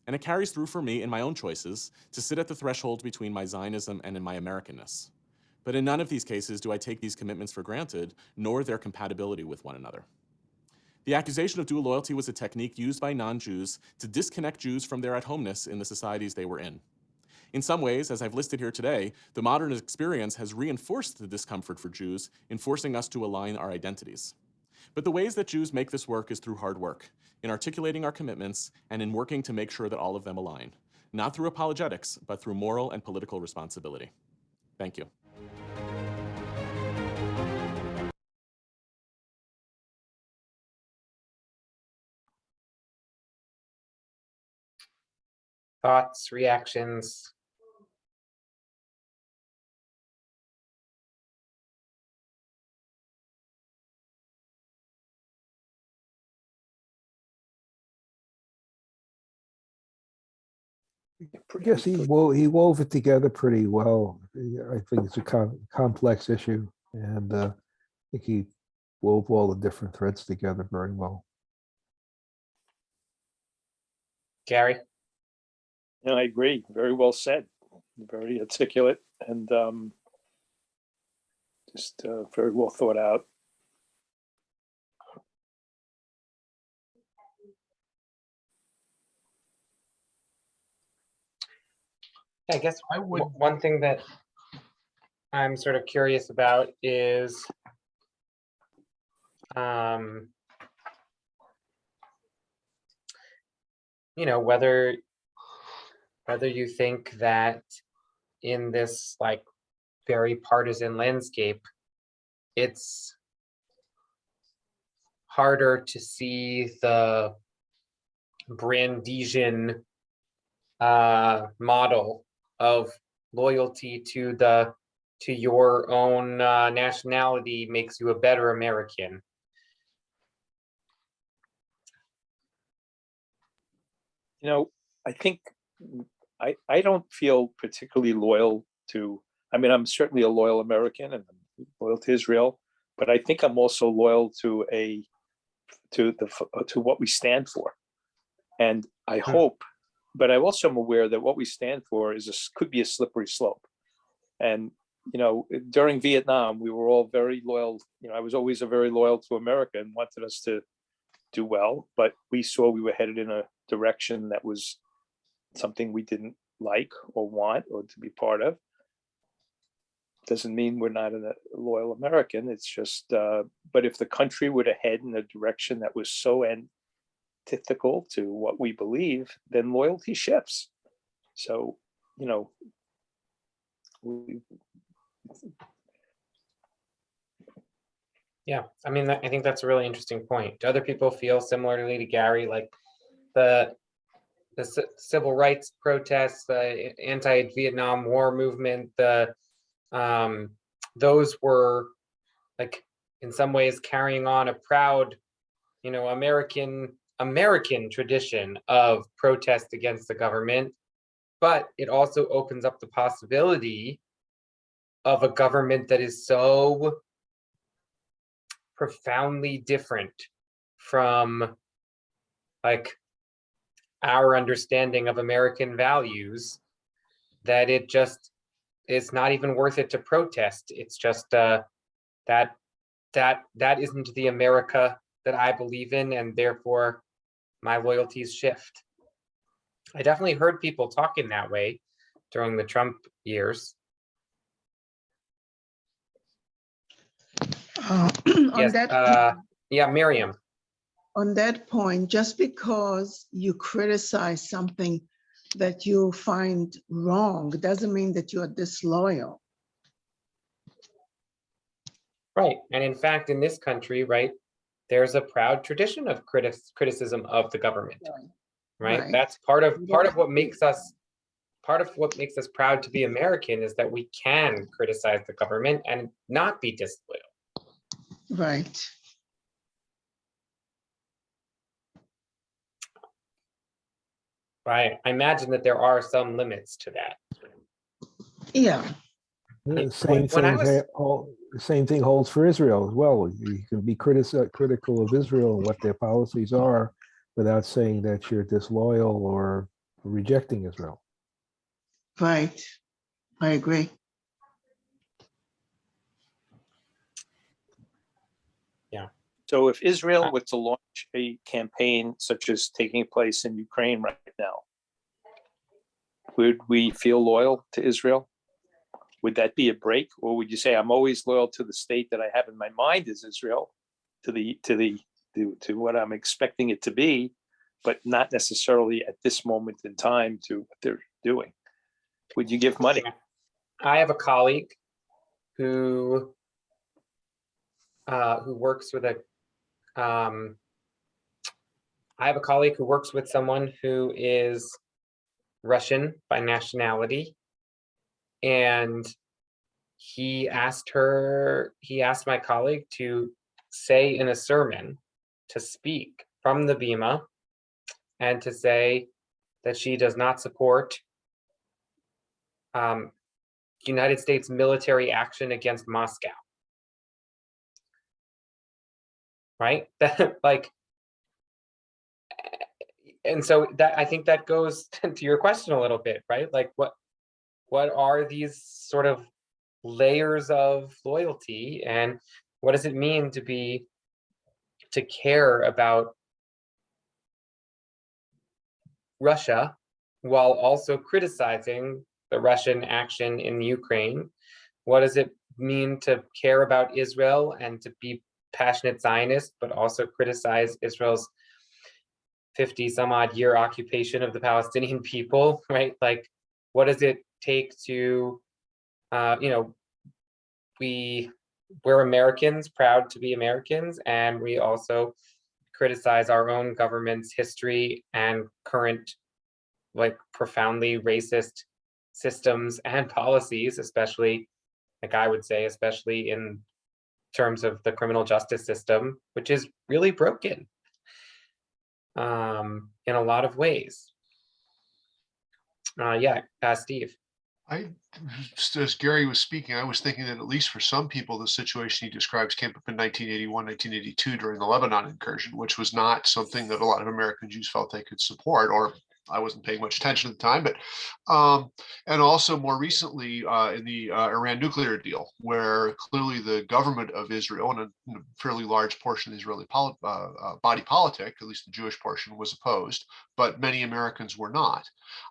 And it carries through for me in my own choices to sit at the threshold between my Zionism and in my Americanness. But in none of these cases do I take these commitments for granted, nor their compatibility with one another. The accusation of dual loyalty was a technique used by non-Jews to disconnect Jews from their at-homeness in the societies they were in. In some ways, as I've listed here today, the modern experience has reinforced the discomfort for Jews in forcing us to align our identities. But the ways that Jews make this work is through hard work, in articulating our commitments, and in working to make sure that all of them align, not through apologetics, but through moral and political responsibility. Thank you. Thoughts, reactions? I guess he wove it together pretty well. I think it's a complex issue, and I think he wove all the different threads together very well. Gary? Yeah, I agree. Very well said. Very articulate and just very well thought out. I guess one thing that I'm sort of curious about is whether you think that in this like very partisan landscape, it's harder to see the Brandesian model of loyalty to your own nationality makes you a better American. I think I don't feel particularly loyal to, I'm certainly a loyal American and I'm loyal to Israel, but I think I'm also loyal to what we stand for. And I hope, but I also am aware that what we stand for could be a slippery slope. And, during Vietnam, we were all very loyal. I was always very loyal to America and wanted us to do well, but we saw we were headed in a direction that was something we didn't like or want or to be part of. Doesn't mean we're not a loyal American. It's just, but if the country were to head in a direction that was so antithetical to what we believe, then loyalty shifts. So, Yeah, I mean, I think that's a really interesting point. Do other people feel similarly to Gary, like the civil rights protests, the anti-Vietnam War movement, those were like in some ways carrying on a proud, American tradition of protest against the government, but it also opens up the possibility of a government that is so profoundly different from like our understanding of American values that it just is not even worth it to protest. It's just that isn't the America that I believe in, and therefore my loyalties shift. I definitely heard people talk in that way during the Trump years. On that yeah, Miriam. on that point, just because you criticize something that you find wrong doesn't mean that you are disloyal. Right, and in fact, in this country, right, there's a proud tradition of criticism of the government, right? That's part of what makes us proud to be American, is that we can criticize the government and not be disloyal. Right. Right. I imagine that there are some limits to that. Yeah. The same thing holds for Israel as well. You can be critical of Israel and what their policies are without saying that you're disloyal or rejecting Israel. Right. I agree. Yeah. So if Israel were to launch a campaign such as taking place in Ukraine right now, would we feel loyal to Israel? Would that be a break, or would you say I'm always loyal to the state that I have in my mind as Israel, to what I'm expecting it to be, but not necessarily at this moment in time to what they're doing? Would you give money? I have a colleague who works with someone who is Russian by nationality, and he asked my colleague to say in a sermon, to speak from the Bima and to say that she does not support United States military action against Moscow. Right? Like, and so that, I think that goes to your question a little bit, right? Like what are these sort of layers of loyalty, and what does it mean to care about Russia while also criticizing the Russian action in Ukraine? What does it mean to care about Israel and to be passionate Zionist, but also criticize Israel's 50 some odd year occupation of the Palestinian people, right? Like, what does it take to, we're Americans, proud to be Americans, and we also criticize our own government's history and current, like, profoundly racist systems and policies, especially, like I would say, especially in terms of the criminal justice system, which is really broken in a lot of ways. Steve. As Gary was speaking, I was thinking that at least for some people, the situation he describes came up in 1981, 1982 during the Lebanon incursion, which was not something that a lot of American Jews felt they could support, or I wasn't paying much attention at the time, but and also more recently in the Iran nuclear deal, where clearly the government of Israel and a fairly large portion of the Israeli body politic, at least the Jewish portion, was opposed, but many Americans were not.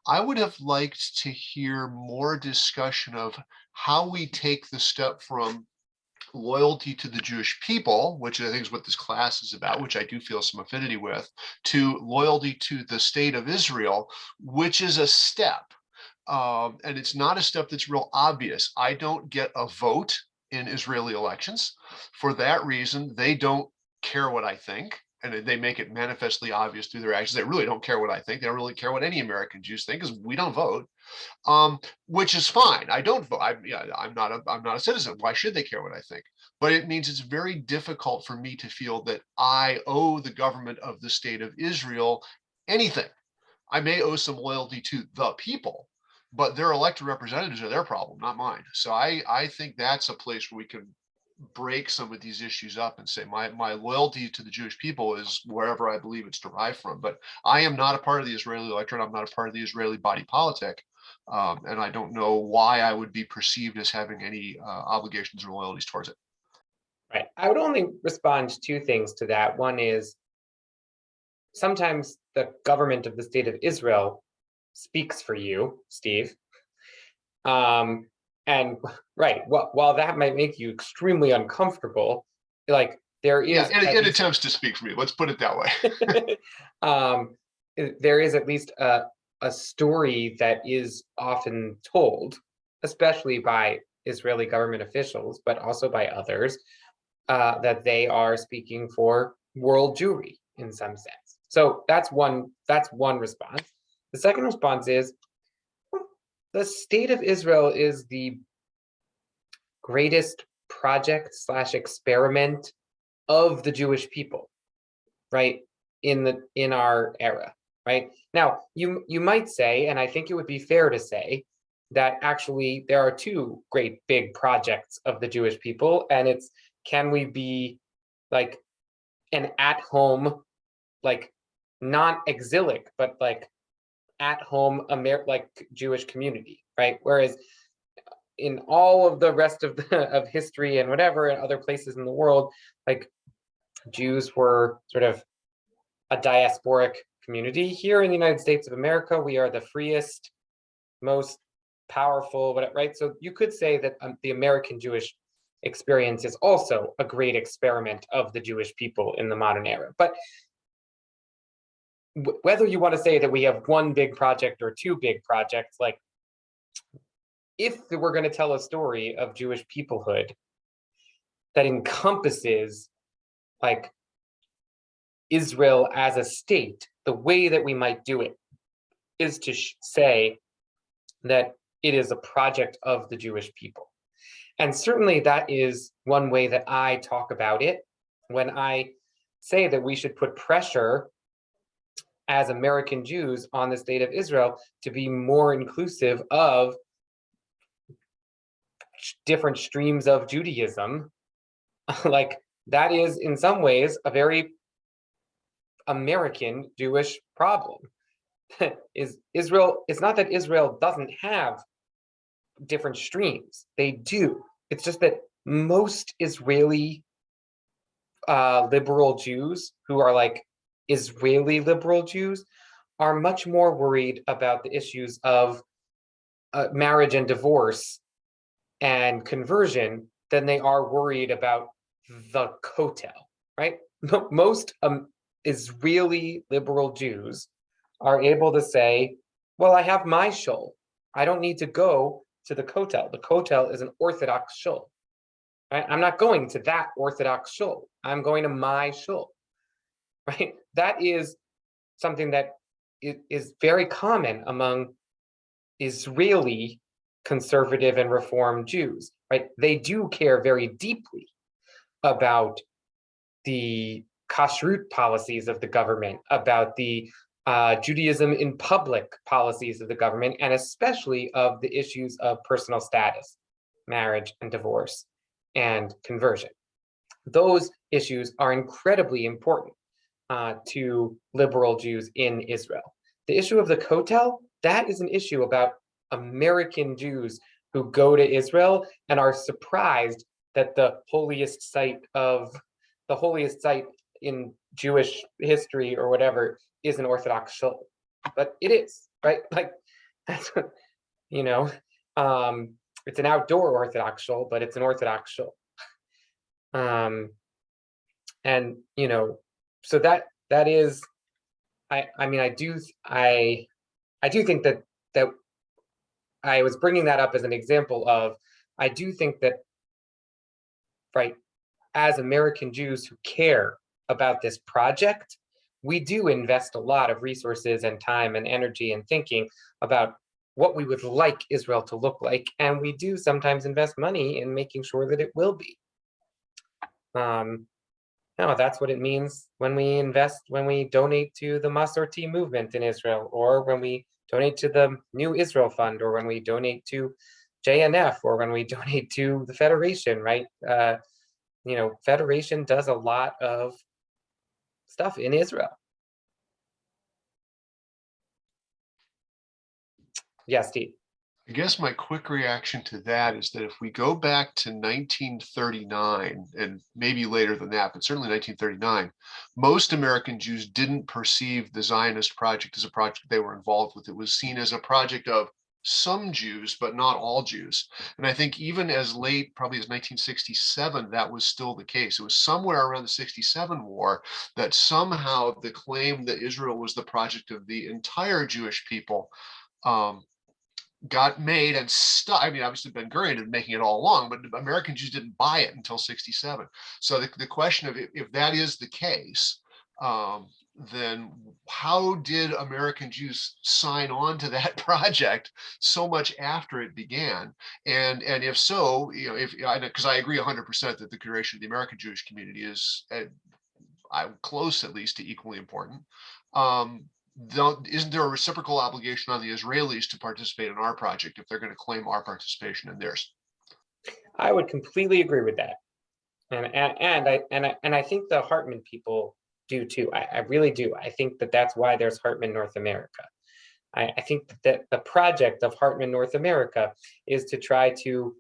I would have liked to hear more discussion of how we take the step from loyalty to the Jewish people, which I think is what this class is about, which I do feel some affinity with, to loyalty to the state of Israel, which is a step. And it's not a step that's real obvious. I don't get a vote in Israeli elections. For that reason, they don't care what I think. And they make it manifestly obvious through their actions. They really don't care what I think. They don't really care what any American Jews think, because we don't vote. Which is fine. I don't vote. I'm not a citizen. Why should they care what I think? But it means it's very difficult for me to feel that I owe the government of the state of Israel anything. I may owe some loyalty to the people, but their elected representatives are their problem, not mine. So I think that's a place where we can break some of these issues up and say my loyalty to the Jewish people is wherever I believe it's derived from. But I am not a part of the Israeli electorate. I'm not a part of the Israeli body politic. And I don't know why I would be perceived as having any obligations or loyalties towards it. Right. I would only respond to 2 things to that. One is sometimes the government of the state of Israel speaks for you, Steve. And right, while that might make you extremely uncomfortable, like there is, it attempts to speak for me. Let's put it that way. There is at least a story that is often told, especially by Israeli government officials, but also by others, that they are speaking for world Jewry in some sense. So that's one response. The second response is, the state of Israel is the greatest project / experiment of the Jewish people, right? In our era, right? Now, you might say, and I think it would be fair to say, that actually there are 2 great big projects of the Jewish people, and it's, can we be like an at-home, like non-exilic, but like at-home like Jewish community, right? Whereas in all of the rest of of history and whatever, and other places in the world, like Jews were sort of a diasporic community. Here in the United States of America, we are the freest, most powerful, right? So you could say that the American Jewish experience is also a great experiment of the Jewish people in the modern era. But whether you want to say that we have 1 big project or 2 big projects, like if we're going to tell a story of Jewish peoplehood that encompasses like Israel as a state, the way that we might do it is to say that it is a project of the Jewish people. And certainly that is one way that I talk about it when I say that we should put pressure as American Jews on the state of Israel to be more inclusive of different streams of Judaism. Like that is in some ways a very American Jewish problem. Is Israel, it's not that Israel doesn't have different streams, they do. It's just that most Israeli liberal Jews who are like Israeli liberal Jews are much more worried about the issues of marriage and divorce and conversion than they are worried about the kotel, right? Most Israeli liberal Jews are able to say, well, I have my shul. I don't need to go to the kotel. The kotel is an Orthodox shul. Right? I'm not going to that Orthodox shul. I'm going to my shul. Right? That is something that is very common among Israeli conservative and reform Jews. Right? They do care very deeply about the kashrut policies of the government, about the Judaism in public policies of the government, and especially of the issues of personal status, marriage and divorce, and conversion. Those issues are incredibly important to liberal Jews in Israel. The issue of the Kotel, that is an issue about American Jews who go to Israel and are surprised that the holiest site in Jewish history or whatever is an Orthodox shul. But it is, right? Like, that's what, you know, it's an outdoor Orthodox shul, but it's an Orthodox shul. And, you know, so that is, I do think that I was bringing that up as an example of, I do think that, right, as American Jews who care about this project, we do invest a lot of resources and time and energy and thinking about what we would like Israel to look like. And we do sometimes invest money in making sure that it will be. No, that's what it means when we donate to the Masorti movement in Israel, or when we donate to the New Israel Fund, or when we donate to JNF, or when we donate to the Federation, right? You know, Federation does a lot of stuff in Israel. Yes, Steve. I guess my quick reaction to that is that if we go back to 1939, and maybe later than that, but certainly 1939, most American Jews didn't perceive the Zionist project as a project they were involved with. It was seen as a project of some Jews, but not all Jews. And I think even as late, probably as 1967, that was still the case. It was somewhere around the 67 war that somehow the claim that Israel was the project of the entire Jewish people got made and stuck. I mean, obviously Ben Gurion had been making it all along, but American Jews didn't buy it until 67. So the question of if that is the case, then how did American Jews sign on to that project so much after it began? And if so, you know, because I agree 100% that the creation of the American Jewish community is close, at least, to equally important. Isn't there a reciprocal obligation on the Israelis to participate in our project if they're going to claim our participation in theirs? I would completely agree with that, and I think the Hartman people do too. I really do. I think that that's why there's Hartman North America. I think that the project of Hartman North America is to try to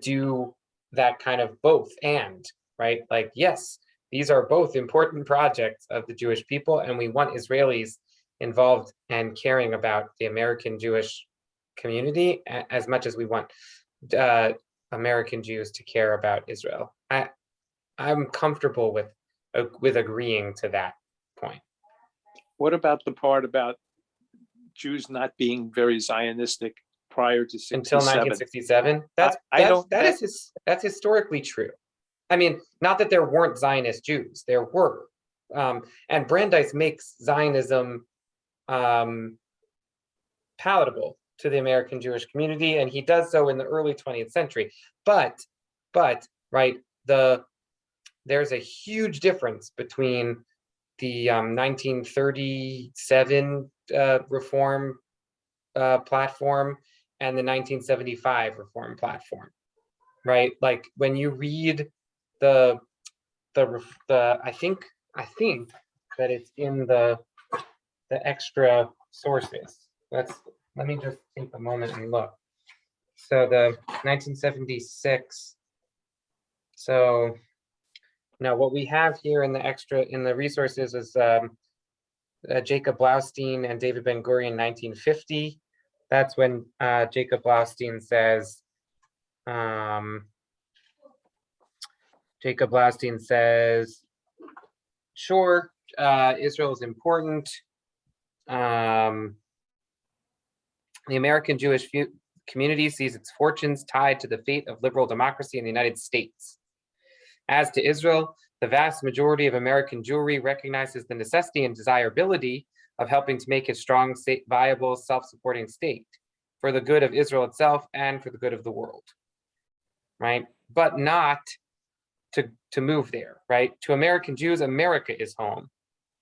do that kind of both and, right? Like, yes, these are both important projects of the Jewish people, and we want Israelis involved and caring about the American Jewish community as much as we want American Jews to care about Israel. I'm comfortable with agreeing to that point. What about the part about Jews not being very Zionistic prior to 67? Until 1967? That's historically true. I mean, not that there weren't Zionist Jews, there were. And Brandeis makes Zionism palatable to the American Jewish community, and he does so in the early 20th century. But right, there's a huge difference between the 1937 reform platform and the 1975 reform platform, right? Like, when you read the I think that it's in the extra sources. Let me just take a moment and look. So the 1976. So now what we have here in the resources is Jacob Blaustein and David Ben Gurion, 1950. That's when Jacob Blaustein says, sure, Israel is important. The American Jewish community sees its fortunes tied to the fate of liberal democracy in the United States. As to Israel, the vast majority of American Jewry recognizes the necessity and desirability of helping to make a strong, viable, self-supporting state for the good of Israel itself and for the good of the world, right? But not to move there, right? To American Jews, America is home.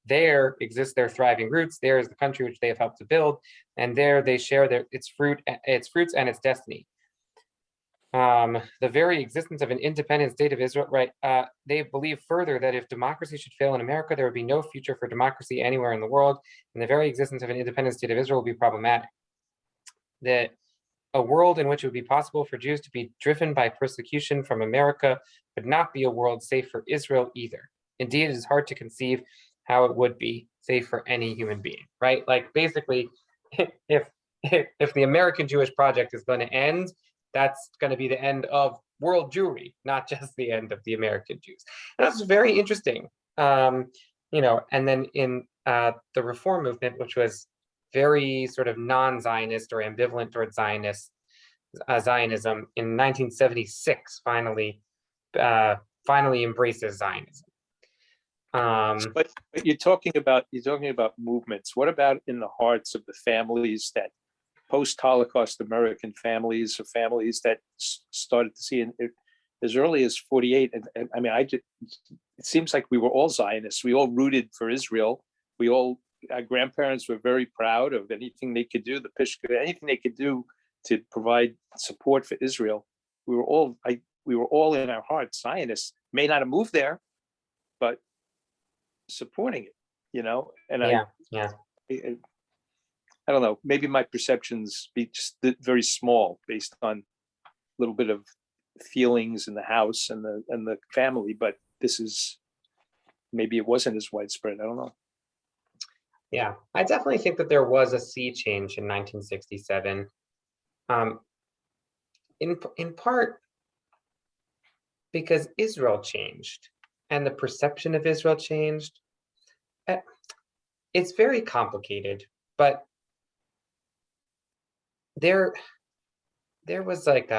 there exist their thriving roots. There is the country which they have helped to build, and there they share its fruits and its destiny. The very existence of an independent state of Israel, right? They believe further that if democracy should fail in America, there would be no future for democracy anywhere in the world, and the very existence of an independent state of Israel would be problematic. That a world in which it would be possible for Jews to be driven by persecution from America would not be a world safe for Israel either. Indeed, it is hard to conceive how it would be safe for any human being, right? Like basically, if the American Jewish project is going to end, that's going to be the end of world Jewry, not just the end of the American Jews. And that's very interesting, you know. And then in the Reform movement, which was very sort of non-Zionist or ambivalent towards Zionism in 1976, finally embraces Zionism. But you're talking about movements. What about in the hearts of the families that post-Holocaust American families, or families that started to see it as early as 48? And I mean, it seems like we were all Zionists. We all rooted for Israel. Our grandparents were very proud of anything they could do, anything they could do to provide support for Israel. We were all in our hearts Zionists. May not have moved there, but supporting it, you know. And I don't know, maybe my perceptions be just very small based on a little bit of feelings in the house and the family, but maybe it wasn't as widespread. I don't know. Yeah, I definitely think that there was a sea change in 1967. In part because Israel changed and the perception of Israel changed. It's very complicated, but there was like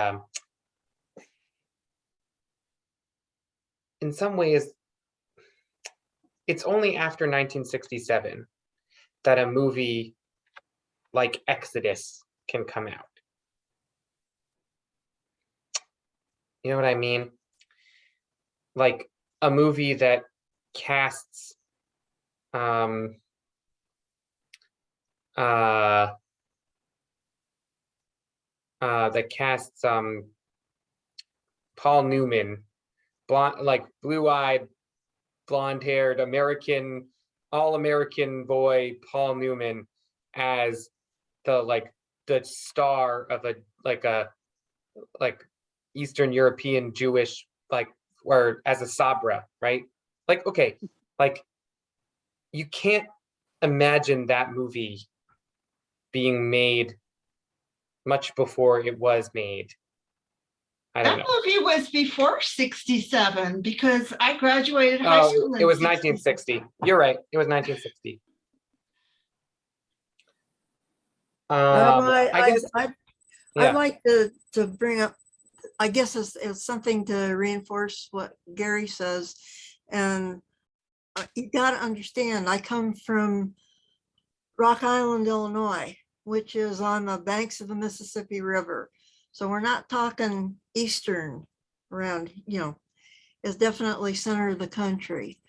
in some ways, it's only after 1967 that a movie like Exodus can come out. You know what I mean? Like a movie that casts Paul Newman, blonde, like blue-eyed, blonde-haired all-American boy Paul Newman as the star of a Eastern European Jewish, or as a Sabra, right? Like, okay, like you can't imagine that movie being made much before it was made. I don't know. That movie was before 67 because I graduated high school. It was 1960. You're right. It was 1960. I'd like to bring up, I guess it's something to reinforce what Gary says. And you got to understand, I come from Rock Island, Illinois, which is on the banks of the Mississippi River. So we're not talking eastern around, it's definitely center of the country.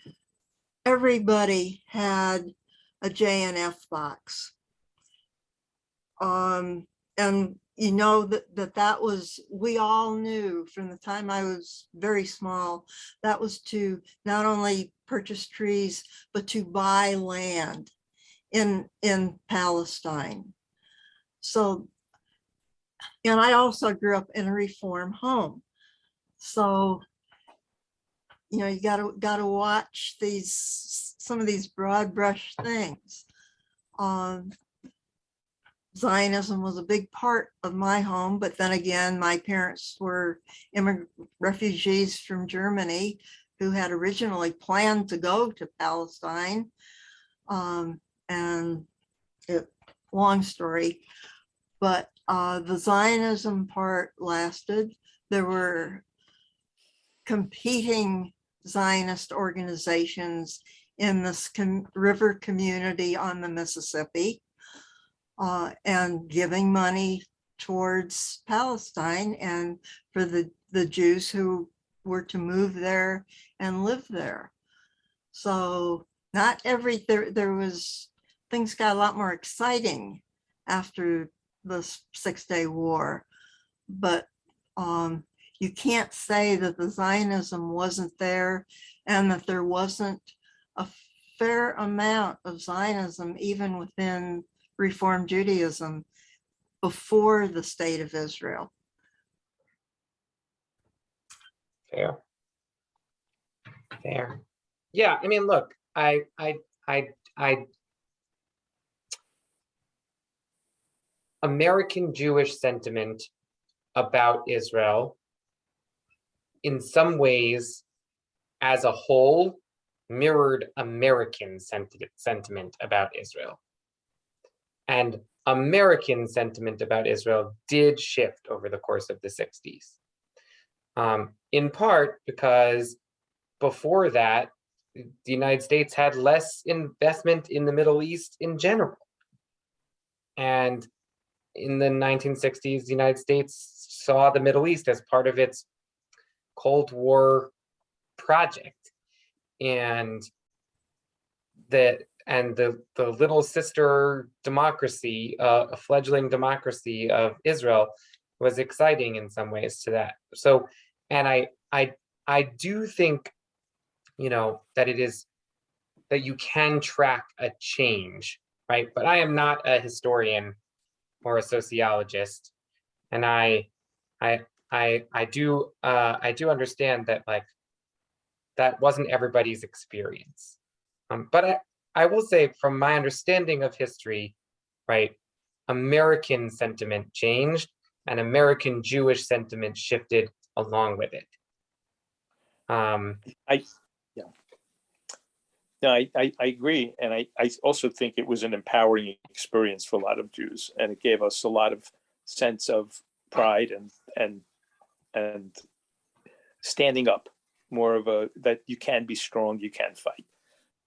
Everybody had a J&F box. And that was, we all knew from the time I was very small, that was to not only purchase trees, but to buy land in Palestine. So, and I also grew up in a Reform home. So, you gotta watch some of these broad brush things. Zionism was a big part of my home, but then again, my parents were refugees from Germany who had originally planned to go to Palestine. Long story, but the Zionism part lasted. There were competing Zionist organizations in this river community on the Mississippi. And giving money towards Palestine and for the Jews who were to move there and live there. So not every, there was, things got a lot more exciting after the 6-Day War, but you can't say that the Zionism wasn't there and that there wasn't a fair amount of Zionism even within Reform Judaism before the state of Israel. Fair. Fair. Yeah, I mean, look, I American Jewish sentiment about Israel, in some ways, as a whole, mirrored American sentiment about Israel. And American sentiment about Israel did shift over the course of the 60s. In part because before that, the United States had less investment in the Middle East in general. And in the 1960s, the United States saw the Middle East as part of its Cold War project. And the little sister democracy, a fledgling democracy of Israel, was exciting in some ways to that. So, and I do think, you know, that you can track a change, right? But I am not a historian or a sociologist, and I do understand that, like, that wasn't everybody's experience. But I will say, from my understanding of history, right, American sentiment changed and American Jewish sentiment shifted along with it. I agree. And I also think it was an empowering experience for a lot of Jews. And it gave us a lot of sense of pride and standing up, more of that you can be strong, you can fight.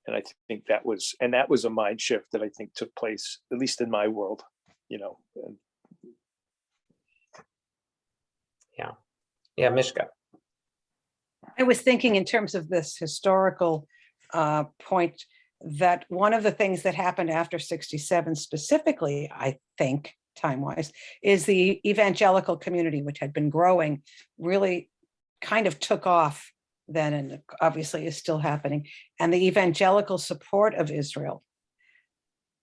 And I think that was a mind shift that I think took place, at least in my world, you know. Yeah, Mishka. I was thinking in terms of this historical point, that one of the things that happened after 67 specifically, I think, time-wise, is the evangelical community, which had been growing, really kind of took off then, and obviously is still happening. And the evangelical support of Israel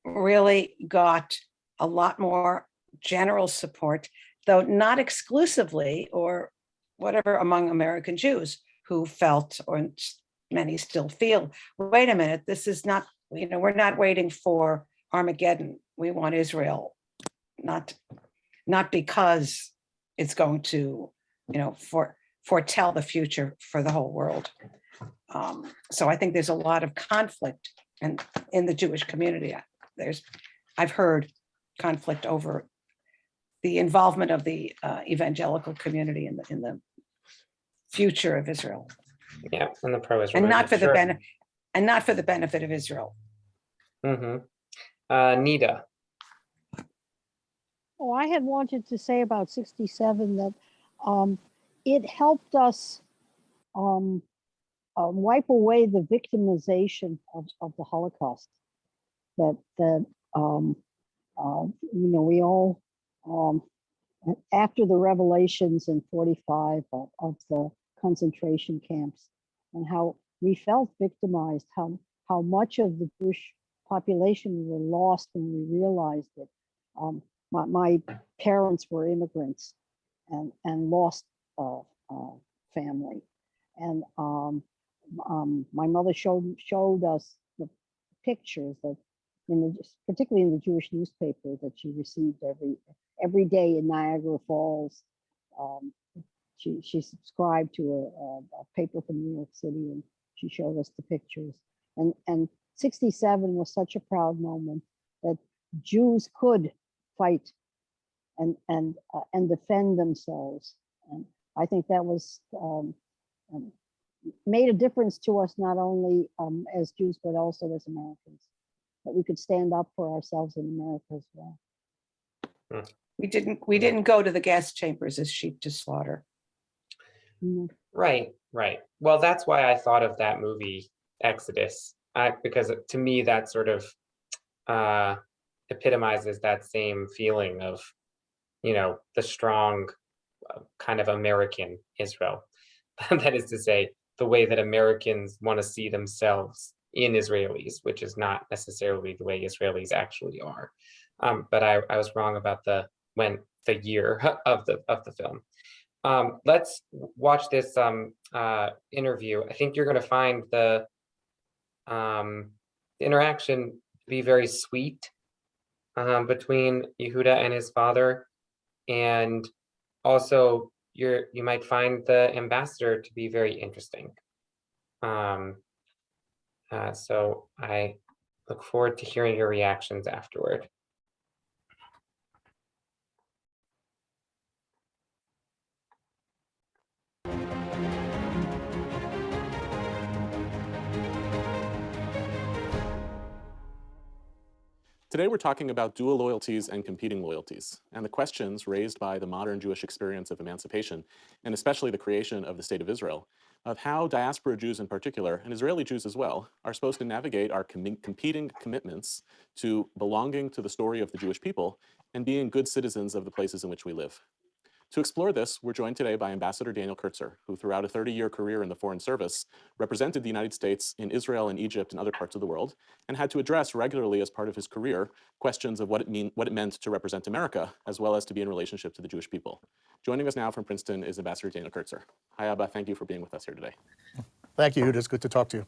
really got a lot more general support, though not exclusively or whatever among American Jews, who felt, or many still feel, wait a minute, this is not, you know, we're not waiting for Armageddon. We want Israel, not because it's going to, you know, foretell the future for the whole world. So I think there's a lot of conflict in the Jewish community. I've heard conflict over the involvement of the evangelical community in the future of Israel. Yeah, and the pro-Israel. And not for the benefit of Israel. Mm-hmm. Nita. Oh, I had wanted to say about 67 that it helped us wipe away the victimization of the Holocaust. That you know, we all after the revelations in 45 of the concentration camps, and how we felt victimized, how much of the Jewish population were lost when we realized it. My parents were immigrants and lost family, and my mother showed us the pictures that particularly in the Jewish newspaper that she received every day in Niagara Falls. She subscribed to a paper from New York City, and she showed us the pictures. And 67 was such a proud moment that Jews could fight and defend themselves. And I think that was made a difference to us, not only as Jews, but also as Americans, that we could stand up for ourselves in America as well. We didn't go to the gas chambers as sheep to slaughter. Right. Well, that's why I thought of that movie, Exodus, because to me that sort of epitomizes that same feeling of, the strong kind of American Israel. That is to say, the way that Americans want to see themselves in Israelis, which is not necessarily the way Israelis actually are. But I was wrong about the year of the film. Let's watch this interview. I think you're going to find the interaction to be very sweet between Yehuda and his father, and also you might find the ambassador to be very interesting. So I look forward to hearing your reactions afterward. Today we're talking about dual loyalties and competing loyalties, and the questions raised by the modern Jewish experience of emancipation, and especially the creation of the State of Israel, of how diaspora Jews in particular, and Israeli Jews as well, are supposed to navigate our competing commitments to belonging to the story of the Jewish people and being good citizens of the places in which we live. To explore this, we're joined today by Ambassador Daniel Kurtzer, who throughout a 30-year career in the Foreign Service represented the United States in Israel and Egypt and other parts of the world, and had to address regularly as part of his career questions of what it meant to represent America, as well as to be in relationship to the Jewish people. Joining us now from Princeton is Ambassador Daniel Kurtzer. Hi, Abba. Thank you for being with us here today. Thank you, Yehuda. It's good to talk to you.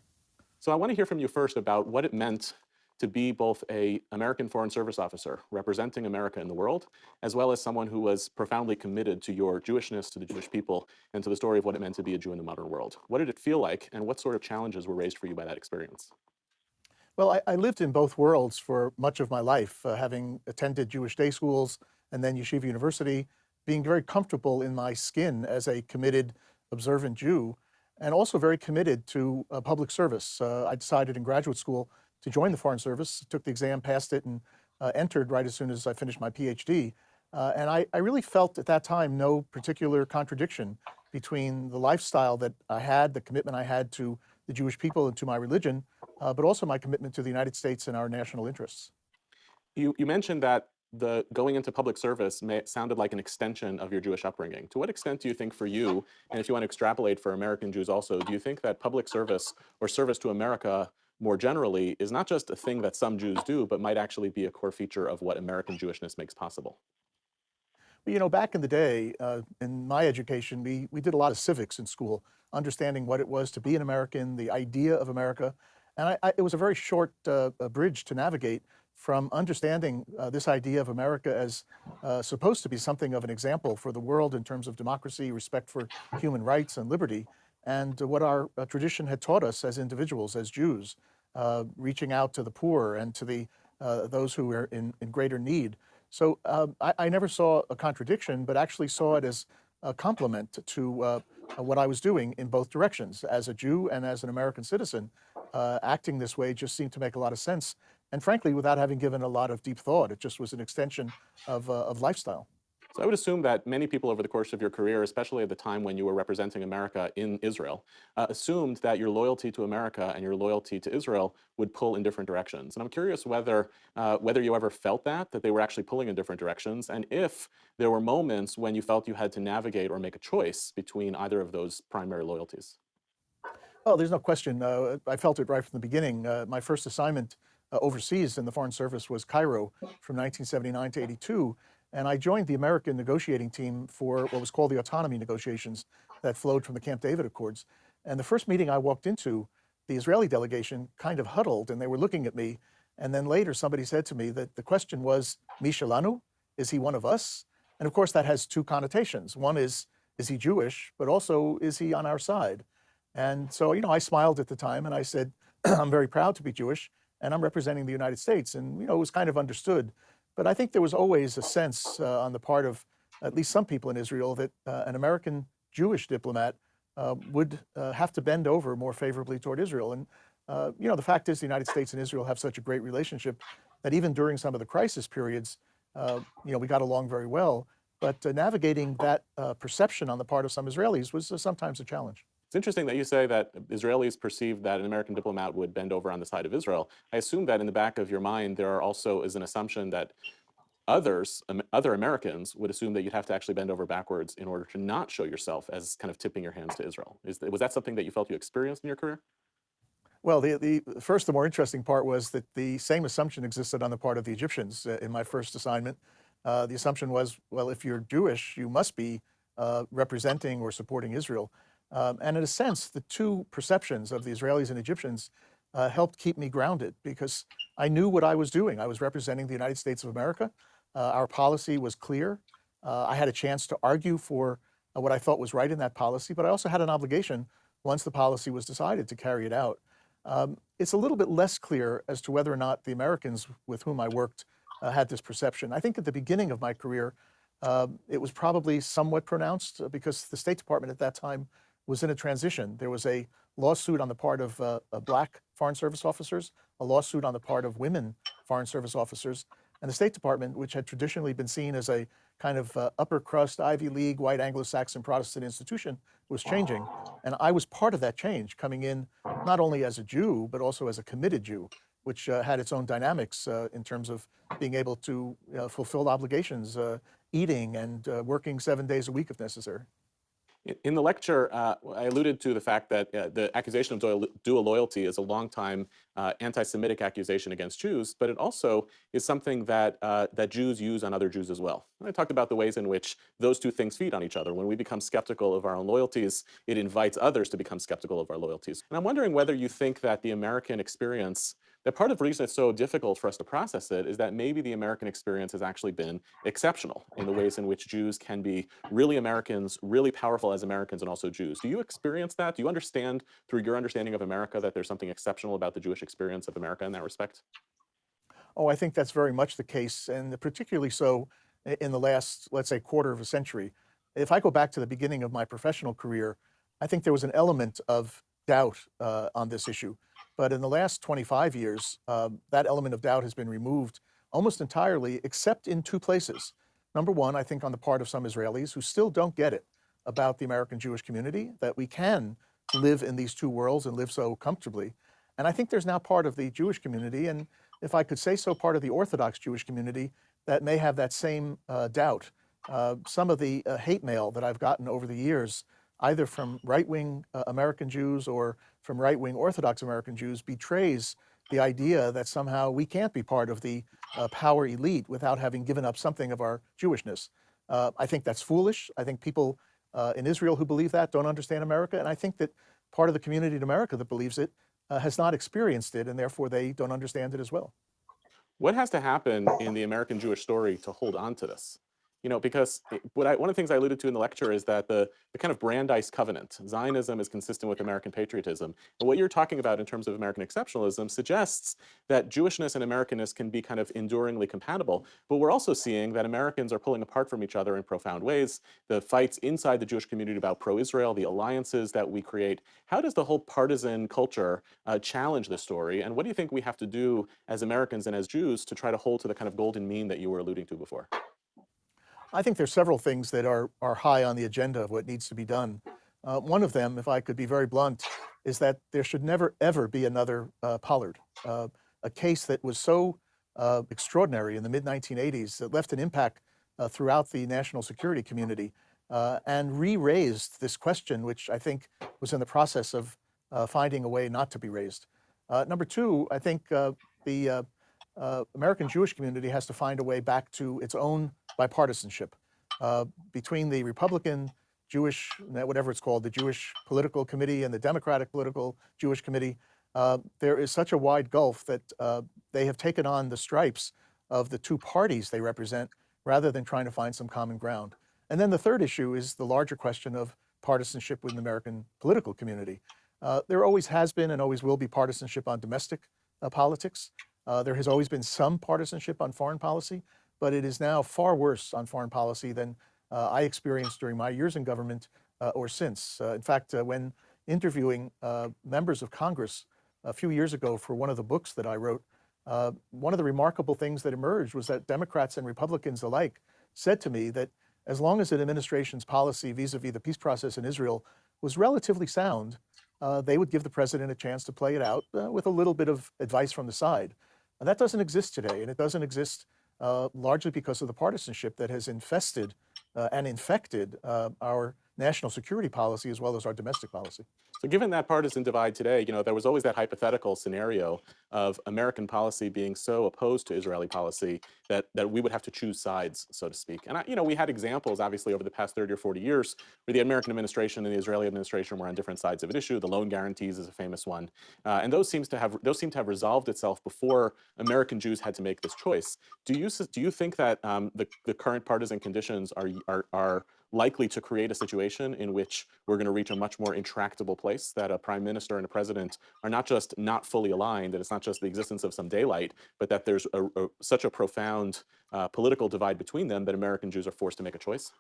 So I want to hear from you first about what it meant to be both an American Foreign Service officer representing America in the world, as well as someone who was profoundly committed to your Jewishness, to the Jewish people, and to the story of what it meant to be a Jew in the modern world. What did it feel like, and what sort of challenges were raised for you by that experience? Well, I lived in both worlds for much of my life, having attended Jewish day schools and then Yeshiva University, being very comfortable in my skin as a committed, observant Jew, and also very committed to public service. I decided in graduate school to join the Foreign Service, took the exam, passed it, and entered right as soon as I finished my PhD. And I really felt at that time no particular contradiction between the lifestyle that I had, the commitment I had to the Jewish people and to my religion, but also my commitment to the United States and our national interests. You mentioned that the going into public service sounded like an extension of your Jewish upbringing. To what extent do you think for you, and if you want to extrapolate for American Jews also, do you think that public service or service to America more generally is not just a thing that some Jews do, but might actually be a core feature of what American Jewishness makes possible? Well, back in the day, in my education, we did a lot of civics in school, understanding what it was to be an American, the idea of America. And it was a very short bridge to navigate from understanding this idea of America as supposed to be something of an example for the world in terms of democracy, respect for human rights and liberty, and what our tradition had taught us as individuals, as Jews, reaching out to the poor and to those who were in greater need. So I never saw a contradiction, but actually saw it as a complement to what I was doing in both directions. As a Jew and as an American citizen, acting this way just seemed to make a lot of sense. And frankly, without having given a lot of deep thought, it just was an extension of lifestyle. So I would assume that many people over the course of your career, especially at the time when you were representing America in Israel, assumed that your loyalty to America and your loyalty to Israel would pull in different directions. And I'm curious whether you ever felt that they were actually pulling in different directions, and if there were moments when you felt you had to navigate or make a choice between either of those primary loyalties. Oh, there's no question. I felt it right from the beginning. My first assignment overseas in the Foreign Service was Cairo from 1979 to 82. And I joined the American negotiating team for what was called the autonomy negotiations that flowed from the Camp David Accords. And the first meeting I walked into, the Israeli delegation kind of huddled and they were looking at me. And then later somebody said to me that the question was, Mishalanu, is he one of us? And of course that has two connotations. One is he Jewish? But also, is he on our side? And so, I smiled at the time and I said, I'm very proud to be Jewish and I'm representing the United States. And, it was kind of understood. But I think there was always a sense on the part of at least some people in Israel that an American Jewish diplomat would have to bend over more favorably toward Israel. And, the fact is the United States and Israel have such a great relationship that even during some of the crisis periods, we got along very well. But navigating that perception on the part of some Israelis was sometimes a challenge. It's interesting that you say that Israelis perceive that an American diplomat would bend over on the side of Israel. I assume that in the back of your mind, there also is an assumption that other Americans would assume that you'd have to actually bend over backwards in order to not show yourself as kind of tipping your hands to Israel. Was that something that you felt you experienced in your career? Well, the more interesting part was that the same assumption existed on the part of the Egyptians in my first assignment. The assumption was, well, if you're Jewish, you must be representing or supporting Israel. And in a sense, the two perceptions of the Israelis and Egyptians helped keep me grounded because I knew what I was doing. I was representing the United States of America. Our policy was clear. I had a chance to argue for what I thought was right in that policy, but I also had an obligation once the policy was decided to carry it out. It's a little bit less clear as to whether or not the Americans with whom I worked had this perception. I think at the beginning of my career, it was probably somewhat pronounced because the State Department at that time was in a transition. There was a lawsuit on the part of Black Foreign Service officers, a lawsuit on the part of women Foreign Service officers, and the State Department, which had traditionally been seen as a kind of upper crust, Ivy League, white Anglo-Saxon Protestant institution, was changing. And I was part of that change, coming in not only as a Jew, but also as a committed Jew, which had its own dynamics in terms of being able to fulfill obligations, eating and working 7 days a week if necessary. In the lecture, I alluded to the fact that the accusation of dual loyalty is a long-time anti-Semitic accusation against Jews, but it also is something that that Jews use on other Jews as well. And I talked about the ways in which those two things feed on each other. When we become skeptical of our own loyalties, it invites others to become skeptical of our loyalties. And I'm wondering whether you think that the American experience, that part of the reason it's so difficult for us to process it is that maybe the American experience has actually been exceptional in the ways in which Jews can be really Americans, really powerful as Americans and also Jews. Do you experience that? Do you understand through your understanding of America that there's something exceptional about the Jewish experience of America in that respect? Oh, I think that's very much the case, and particularly so in the last, let's say, quarter of a century. If I go back to the beginning of my professional career, I think there was an element of doubt on this issue. But in the last 25 years, that element of doubt has been removed almost entirely, except in two places. Number one, I think on the part of some Israelis who still don't get it about the American Jewish community, that we can live in these two worlds and live so comfortably. And I think there's now part of the Jewish community, and if I could say so, part of the Orthodox Jewish community that may have that same doubt. Some of the hate mail that I've gotten over the years, either from right-wing American Jews or from right-wing Orthodox American Jews, betrays the idea that somehow we can't be part of the power elite without having given up something of our Jewishness. I think that's foolish. I think people in Israel who believe that don't understand America, and I think that part of the community in America that believes it has not experienced it, and therefore they don't understand it as well. What has to happen in the American Jewish story to hold on to this? You know, because one of the things I alluded to in the lecture is that the kind of Brandeis covenant, Zionism is consistent with American patriotism. And what you're talking about in terms of American exceptionalism suggests that Jewishness and Americanness can be kind of enduringly compatible. But we're also seeing that Americans are pulling apart from each other in profound ways. The fights inside the Jewish community about pro-Israel, the alliances that we create. How does the whole partisan culture challenge this story? And what do you think we have to do as Americans and as Jews to try to hold to the kind of golden mean that you were alluding to before? I think there's several things that are high on the agenda of what needs to be done. One of them, if I could be very blunt, is that there should never, ever be another Pollard. A case that was so extraordinary in the mid-1980s that left an impact throughout the national security community and re-raised this question, which I think was in the process of finding a way not to be raised. Number two, I think the American Jewish community has to find a way back to its own bipartisanship between the Republican Jewish, whatever it's called, the Jewish Political Committee and the Democratic Political Jewish Committee. There is such a wide gulf that they have taken on the stripes of the two parties they represent rather than trying to find some common ground. And then the third issue is the larger question of partisanship within the American political community. There always has been and always will be partisanship on domestic politics. There has always been some partisanship on foreign policy, but it is now far worse on foreign policy than I experienced during my years in government or since. In fact, when interviewing members of Congress a few years ago for one of the books that I wrote, one of the remarkable things that emerged was that Democrats and Republicans alike said to me that as long as an administration's policy vis-a-vis the peace process in Israel was relatively sound, they would give the president a chance to play it out with a little bit of advice from the side. That doesn't exist today, and it doesn't exist largely because of the partisanship that has infested and infected our national security policy as well as our domestic policy. So given that partisan divide today, there was always that hypothetical scenario of American policy being so opposed to Israeli policy that we would have to choose sides, so to speak. And we had examples, obviously, over the past 30 or 40 years where the American administration and the Israeli administration were on different sides of an issue. The loan guarantees is a famous one. And those seem to have resolved itself before American Jews had to make this choice. Do you think that the current partisan conditions are likely to create a situation in which we're going to reach a much more intractable place, that a prime minister and a president are not just not fully aligned, that it's not just the existence of some daylight, but that there's such a profound political divide between them that American Jews are forced to make a choice?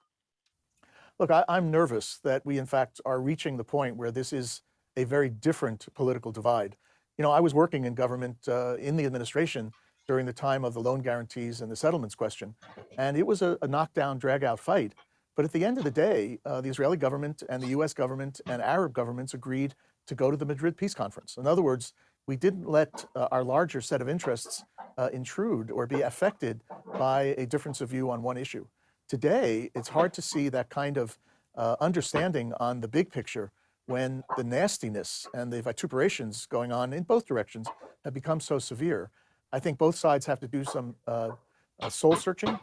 Look, I'm nervous that we, in fact, are reaching the point where this is a very different political divide. I was working in government in the administration during the time of the loan guarantees and the settlements question, and it was a knockdown, drag-out fight. But at the end of the day, the Israeli government and the US government and Arab governments agreed to go to the Madrid Peace Conference. In other words, we didn't let our larger set of interests intrude or be affected by a difference of view on one issue. Today, it's hard to see that kind of understanding on the big picture when the nastiness and the vituperations going on in both directions have become so severe. I think both sides have to do some soul searching.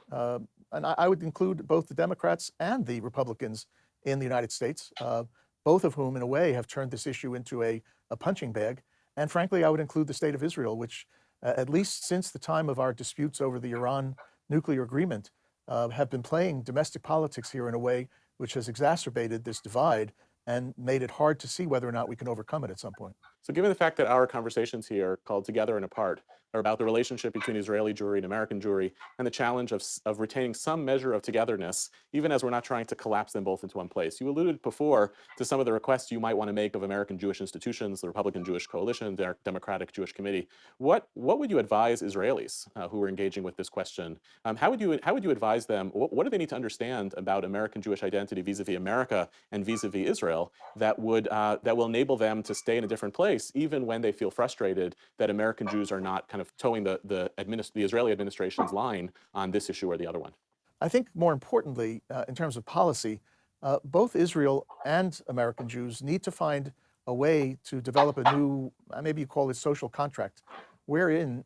And I would include both the Democrats and the Republicans in the United States, both of whom, in a way, have turned this issue into a punching bag. And frankly, I would include the state of Israel, which, at least since the time of our disputes over the Iran nuclear agreement, have been playing domestic politics here in a way which has exacerbated this divide and made it hard to see whether or not we can overcome it at some point. So given the fact that our conversations here, called Together and Apart, are about the relationship between Israeli Jewry and American Jewry, and the challenge of retaining some measure of togetherness, even as we're not trying to collapse them both into one place. You alluded before to some of the requests you might want to make of American Jewish institutions, the Republican Jewish Coalition, the Democratic Jewish Committee. What would you advise Israelis who are engaging with this question? How would you advise them? What do they need to understand about American Jewish identity vis-a-vis America and vis-a-vis Israel that will enable them to stay in a different place, even when they feel frustrated that American Jews are not kind of towing the Israeli administration's line on this issue or the other one? I think more importantly, in terms of policy, both Israel and American Jews need to find a way to develop a new, maybe you call it social contract, wherein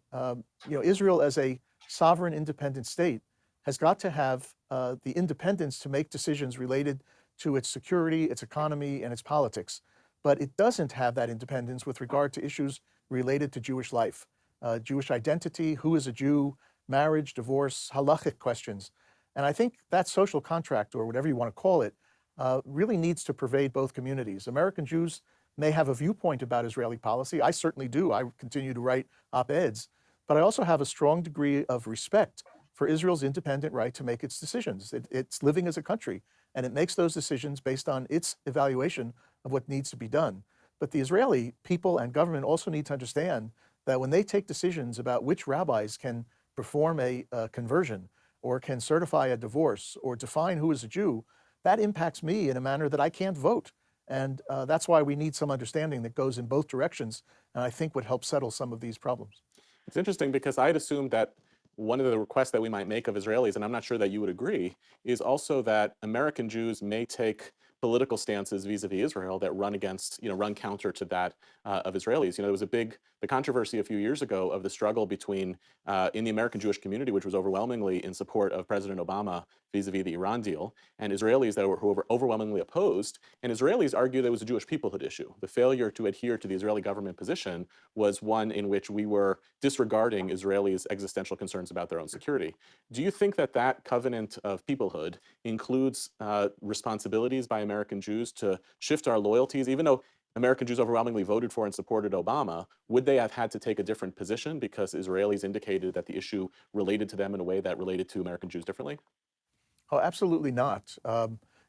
Israel as a sovereign independent state has got to have the independence to make decisions related to its security, its economy, and its politics. But it doesn't have that independence with regard to issues related to Jewish life, Jewish identity, who is a Jew, marriage, divorce, halachic questions. And I think that social contract, or whatever you want to call it, really needs to pervade both communities. American Jews may have a viewpoint about Israeli policy. I certainly do. I continue to write op-eds. But I also have a strong degree of respect for Israel's independent right to make its decisions. It's living as a country, and it makes those decisions based on its evaluation of what needs to be done. But the Israeli people and government also need to understand that when they take decisions about which rabbis can perform a conversion or can certify a divorce or define who is a Jew, that impacts me in a manner that I can't vote. And that's why we need some understanding that goes in both directions, and I think would help settle some of these problems. It's interesting because I'd assumed that one of the requests that we might make of Israelis, and I'm not sure that you would agree, is also that American Jews may take political stances vis-a-vis Israel that run against, run counter to that of Israelis. There was the controversy a few years ago of the struggle between, in the American Jewish community, which was overwhelmingly in support of President Obama vis-a-vis the Iran deal, and Israelis who were overwhelmingly opposed. And Israelis argue that it was a Jewish peoplehood issue. The failure to adhere to the Israeli government position was one in which we were disregarding Israelis' existential concerns about their own security. Do you think that that covenant of peoplehood includes responsibilities by American Jews to shift our loyalties, even though American Jews overwhelmingly voted for and supported Obama? Would they have had to take a different position because Israelis indicated that the issue related to them in a way that related to American Jews differently? Oh, absolutely not.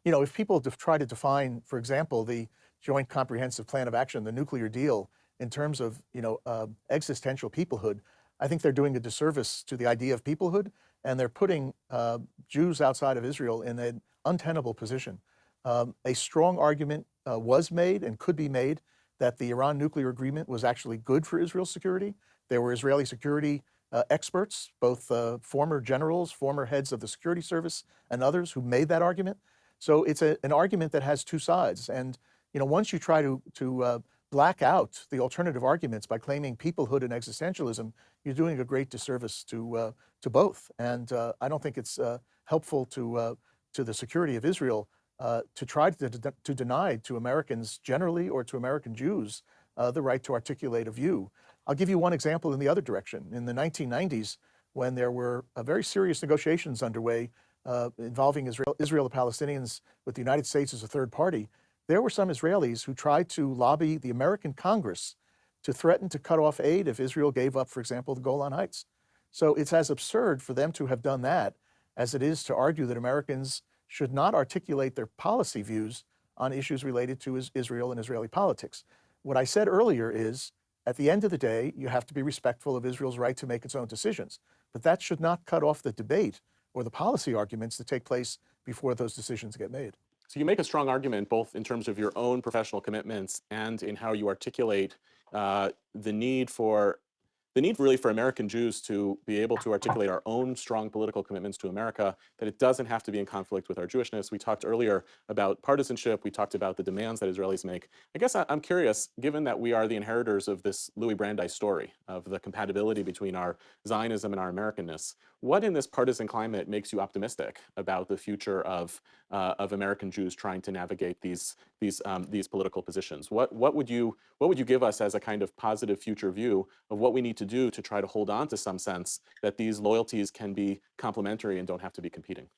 If people try to define, for example, the Joint Comprehensive Plan of Action, the nuclear deal, in terms of existential peoplehood, I think they're doing a disservice to the idea of peoplehood, and they're putting Jews outside of Israel in an untenable position. A strong argument was made and could be made that the Iran nuclear agreement was actually good for Israel's security. There were Israeli security experts, both former generals, former heads of the security service, and others who made that argument. So it's an argument that has two sides. And once you try to black out the alternative arguments by claiming peoplehood and existentialism, you're doing a great disservice to both. And I don't think it's helpful to the security of Israel to try to deny to Americans generally or to American Jews the right to articulate a view. I'll give you one example in the other direction. In the 1990s, when there were very serious negotiations underway involving Israel and Palestinians with the United States as a third party, there were some Israelis who tried to lobby the American Congress to threaten to cut off aid if Israel gave up, for example, the Golan Heights. So it's as absurd for them to have done that as it is to argue that Americans should not articulate their policy views on issues related to Israel and Israeli politics. What I said earlier is, at the end of the day, you have to be respectful of Israel's right to make its own decisions. But that should not cut off the debate or the policy arguments that take place before those decisions get made. So you make a strong argument both in terms of your own professional commitments and in how you articulate the need really for American Jews to be able to articulate our own strong political commitments to America, that it doesn't have to be in conflict with our Jewishness. We talked earlier about partisanship. We talked about the demands that Israelis make. I guess I'm curious, given that we are the inheritors of this Louis Brandeis story of the compatibility between our Zionism and our Americanness, what in this partisan climate makes you optimistic about the future of American Jews trying to navigate these political positions? What would you give us as a kind of positive future view of what we need to do to try to hold on to some sense that these loyalties can be complementary and don't have to be competing?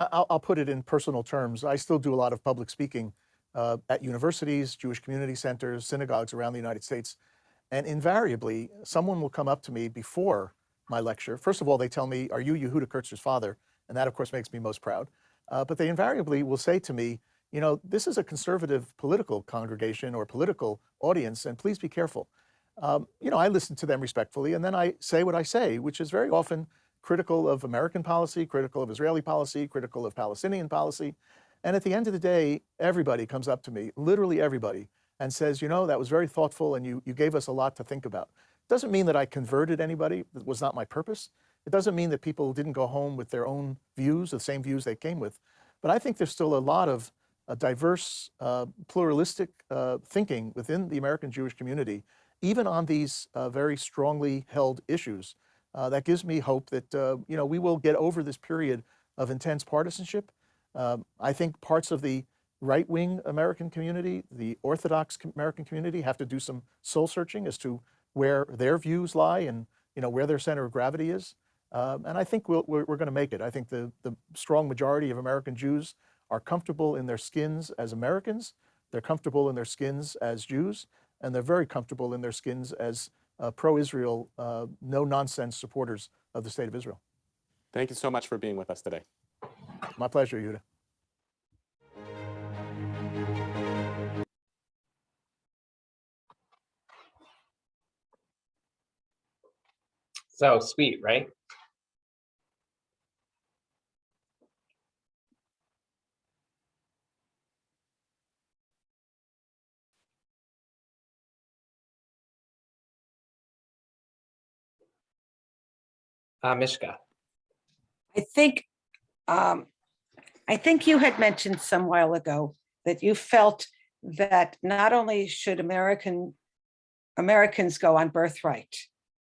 I'll put it in personal terms. I still do a lot of public speaking at universities, Jewish community centers, synagogues around the United States. And invariably, someone will come up to me before my lecture. First of all, they tell me, "Are you Yehuda Kurtzer's father?" And that, of course, makes me most proud. But they invariably will say to me, this is a conservative political congregation or political audience, and please be careful. I listen to them respectfully, and then I say what I say, which is very often critical of American policy, critical of Israeli policy, critical of Palestinian policy. And at the end of the day, everybody comes up to me, literally everybody, and says, that was very thoughtful, and you gave us a lot to think about. Doesn't mean that I converted anybody. That was not my purpose. It doesn't mean that people didn't go home with their own views, the same views they came with. But I think there's still a lot of diverse, pluralistic thinking within the American Jewish community, even on these very strongly held issues. That gives me hope that we will get over this period of intense partisanship. I think parts of the right-wing American community, the Orthodox American community, have to do some soul searching as to where their views lie and where their center of gravity is. And I think we're going to make it. I think the strong majority of American Jews are comfortable in their skins as Americans. They're comfortable in their skins as Jews, and they're very comfortable in their skins as pro-Israel, no-nonsense supporters of the State of Israel. Thank you so much for being with us today. My pleasure, Yehuda. So sweet, right? Mishka. I think you had mentioned some while ago that you felt that not only should Americans go on birthright,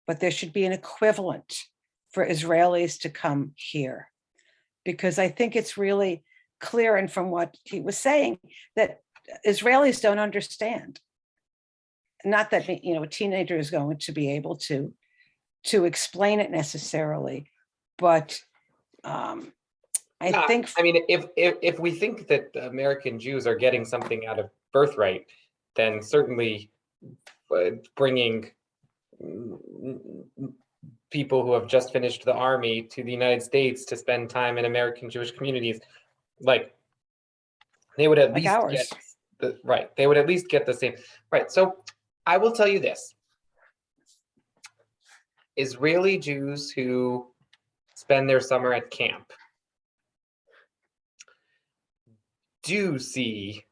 but there should be an equivalent for Israelis to come here. Because I think it's really clear, and from what he was saying, that Israelis don't understand. Not that a teenager is going to be able to explain it necessarily, but I think. I mean, if we think that American Jews are getting something out of birthright, then certainly bringing people who have just finished the army to the United States to spend time in American Jewish communities, like they would at least get the right. They would at least get the same right. So I will tell you this: Israeli Jews who spend their summer at camp do see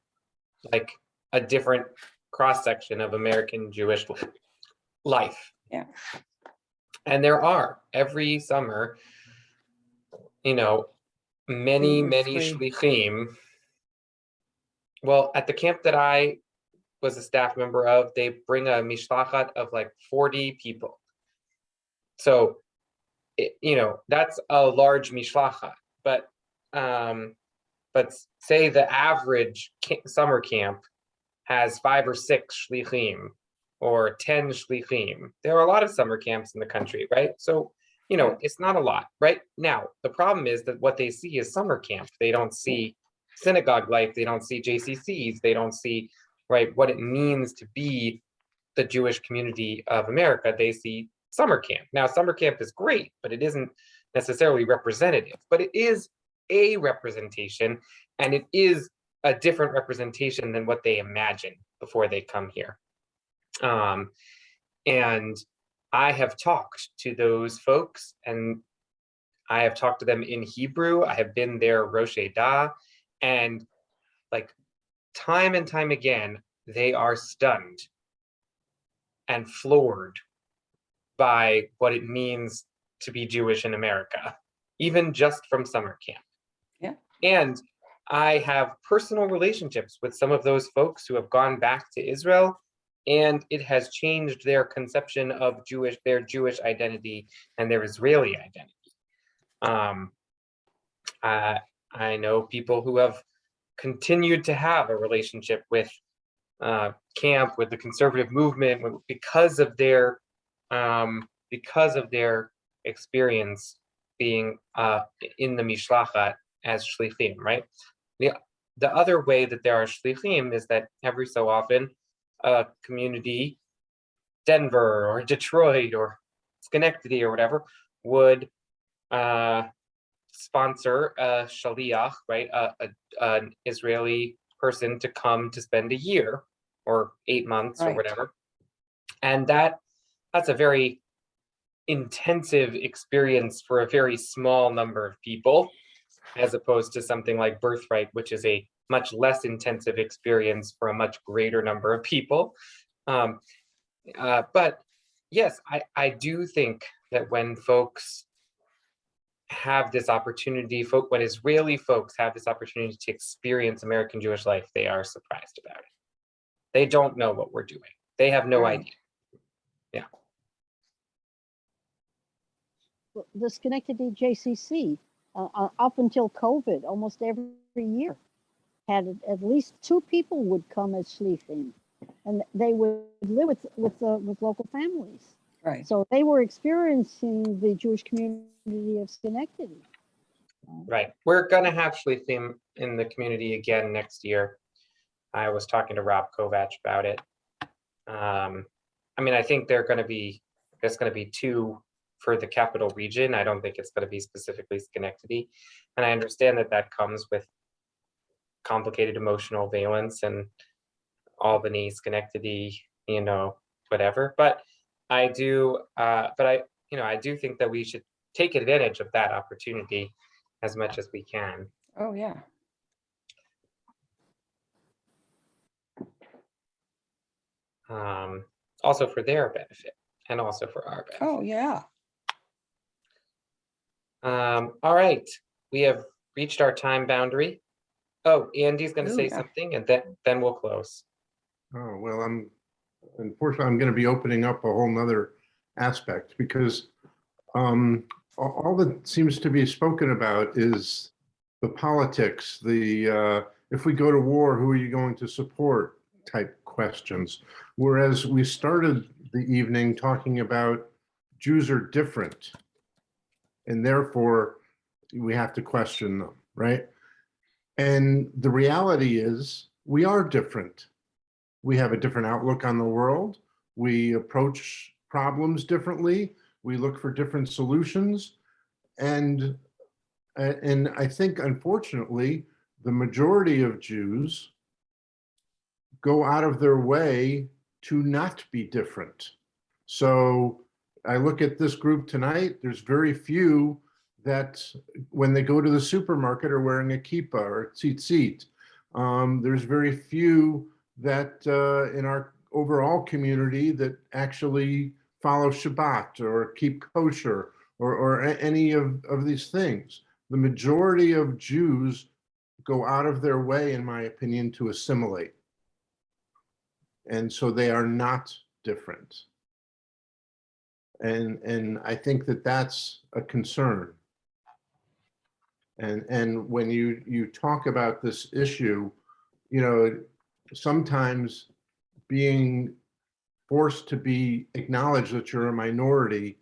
like a different cross-section of American Jewish life. Yeah. And there are every summer, you know, many shlichim. Well, at the camp that I was a staff member of, they bring a mishlachat of like 40 people. So, you know, that's a large mishlachat. But say the average summer camp has 5 or 6 shlichim or 10 shlichim. There are a lot of summer camps in the country, right? So, you know, it's not a lot, right? Now, the problem is that what they see is summer camp. They don't see synagogue life. They don't see JCCs. They don't see, right, what it means to be the Jewish community of America. They see summer camp. Now, summer camp is great, but it isn't necessarily representative, but it is a representation, and it is a different representation than what they imagine before they come here. And I have talked to those folks, and I have talked to them in Hebrew. I have been their Rosh Dah, and like time and time again, they are stunned and floored by what it means to be Jewish in America, even just from summer camp. Yeah. And I have personal relationships with some of those folks who have gone back to Israel, and it has changed their conception of their Jewish identity and their Israeli identity. I know people who have continued to have a relationship with camp, with the conservative movement, because of their experience being in the Mishlachat as shlichim, right? The other way that there are shlichim is that every so often a community, Denver or Detroit or Schenectady or whatever, would sponsor a shaliach, right? An Israeli person to come to spend a year or 8 months or whatever. And that's a very intensive experience for a very small number of people, as opposed to something like Birthright, which is a much less intensive experience for a much greater number of people. But yes, I do think that when folks have this opportunity, when Israeli folks have this opportunity to experience American Jewish life, they are surprised about it. They don't know what we're doing. They have no idea. Yeah. The Schenectady JCC, up until COVID, almost every year, had at least 2 people would come as shlichim, and they would live with local families. Right. So they were experiencing the Jewish community of Schenectady. Right. We're going to have shlichim in the community again next year. I was talking to Rob Kovac about it. I mean, I think there's going to be 2 for the capital region. I don't think it's going to be specifically Schenectady. And I understand that comes with complicated emotional valence and Albany, Schenectady, you know, whatever. But I do think that we should take advantage of that opportunity as much as we can. Oh, yeah. Also for their benefit and also for our benefit. Oh, yeah. All right, we have reached our time boundary. Oh, Andy's going to say something, and then we'll close. Oh, well, unfortunately, I'm going to be opening up a whole nother aspect, because all that seems to be spoken about is the politics, if we go to war, who are you going to support type questions. Whereas we started the evening talking about Jews are different, and therefore we have to question them, right? And the reality is we are different. We have a different outlook on the world. We approach problems differently. We look for different solutions. And I think, unfortunately, the majority of Jews go out of their way to not be different. So I look at this group tonight, there's very few that when they go to the supermarket are wearing a kippah or tzitzit. There's very few that in our overall community that actually follow Shabbat or keep kosher or any of these things. The majority of Jews go out of their way, in my opinion, to assimilate. And so they are not different. And I think that that's a concern. And when you talk about this issue, you know, sometimes being forced to be acknowledged that you're a minority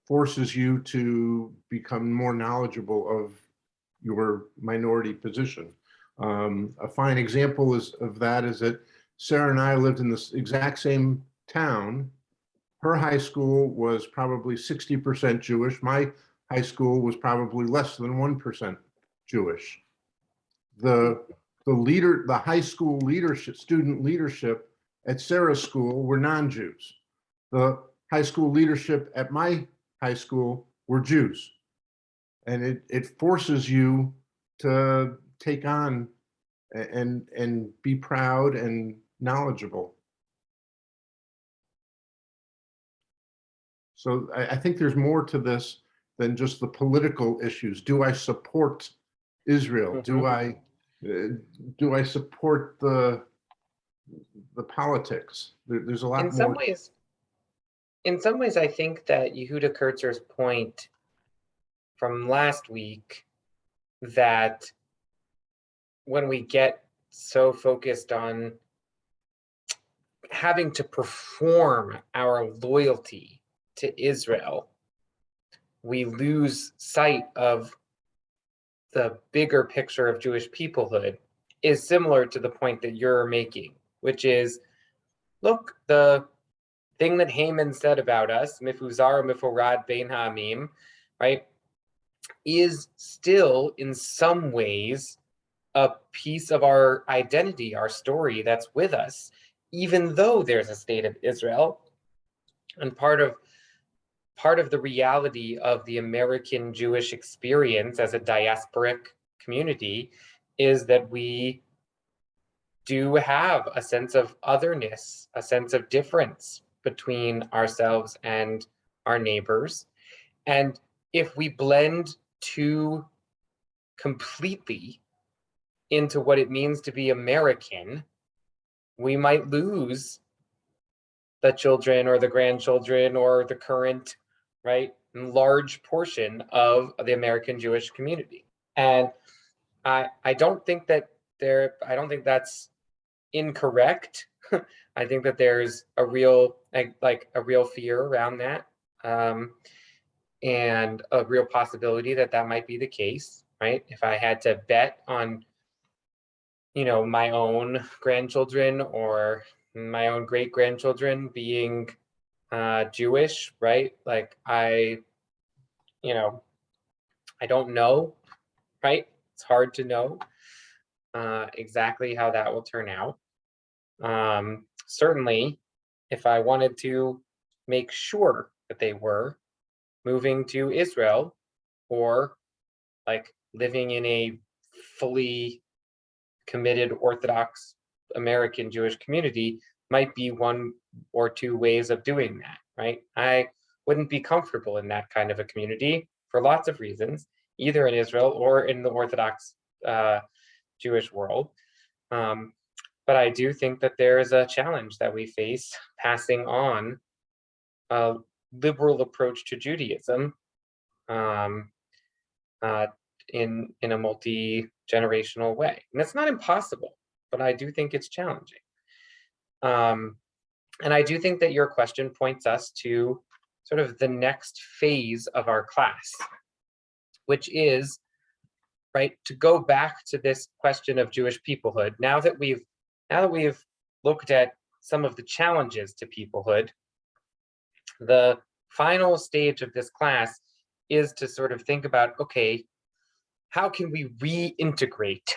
forces you to become more knowledgeable of your minority position. A fine example of that is that Sarah and I lived in this exact same town. Her high school was probably 60% Jewish. My high school was probably less than 1% Jewish. The high school leadership, student leadership at Sarah's school were non-Jews. The high school leadership at my high school were Jews. And it forces you to take on and be proud and knowledgeable. So I think there's more to this than just the political issues. Do I support Israel? Do I support the politics? There's a lot more. In some ways, I think that Yehuda Kurtzer's point from last week, that when we get so focused on having to perform our loyalty to Israel, we lose sight of the bigger picture of Jewish peoplehood, is similar to the point that you're making, which is, look, the thing that Haman said about us, Mifuzar Miforad Bein Ha'amim, right, is still in some ways a piece of our identity, our story that's with us, even though there's a state of Israel. And part of the reality of the American Jewish experience as a diasporic community is that we do have a sense of otherness, a sense of difference between ourselves and our neighbors. And if we blend too completely into what it means to be American, we might lose the children or the grandchildren or the current, right, large portion of the American Jewish community. And I don't think that's incorrect. I think that there's a real fear around that, and a real possibility that might be the case, right? If I had to bet on, my own grandchildren or my own great grandchildren being Jewish, right? Like I don't know, right? It's hard to know exactly how that will turn out. Certainly, if I wanted to make sure that they were moving to Israel or like living in a fully committed Orthodox American Jewish community, might be one or two ways of doing that, right? I wouldn't be comfortable in that kind of a community for lots of reasons, either in Israel or in the Orthodox Jewish world. But I do think that there is a challenge that we face passing on a liberal approach to Judaism in a multi-generational way. And it's not impossible, but I do think it's challenging. And I do think that your question points us to sort of the next phase of our class, which is, right, to go back to this question of Jewish peoplehood. Now that we've looked at some of the challenges to peoplehood, the final stage of this class is to sort of think about, okay, how can we reintegrate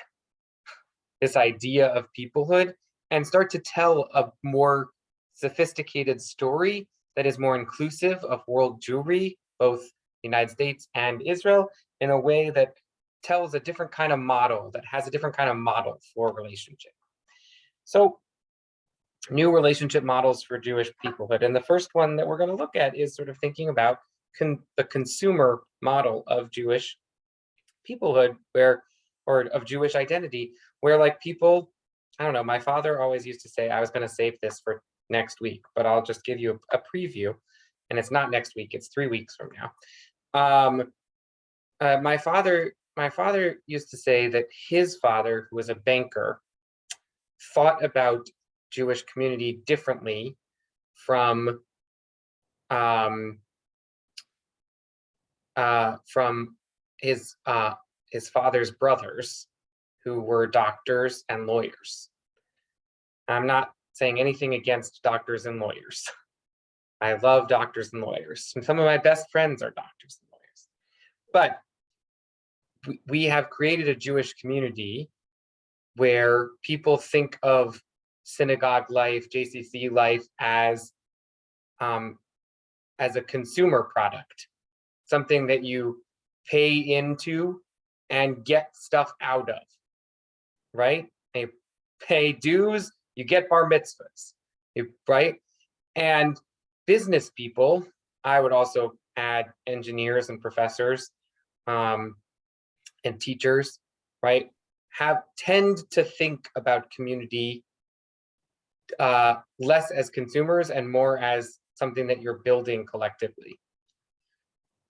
this idea of peoplehood and start to tell a more sophisticated story that is more inclusive of world Jewry, both the United States and Israel, in a way that tells a different kind of model, that has a different kind of model for relationship. So new relationship models for Jewish peoplehood. And the first one that we're going to look at is sort of thinking about the consumer model of Jewish peoplehood, where, or of Jewish identity, where like people, I don't know, my father always used to say, I was going to save this for next week, but I'll just give you a preview. And it's not next week, it's 3 weeks from now. My father used to say that his father, who was a banker, thought about Jewish community differently from his father's brothers, who were doctors and lawyers. I'm not saying anything against doctors and lawyers. I love doctors and lawyers. And some of my best friends are doctors and lawyers. But we have created a Jewish community where people think of synagogue life, JCC life as a consumer product, something that you pay into and get stuff out of, right? You pay dues, you get bar mitzvahs, right? And business people, I would also add engineers and professors and teachers, right? Tend to think about community less as consumers and more as something that you're building collectively.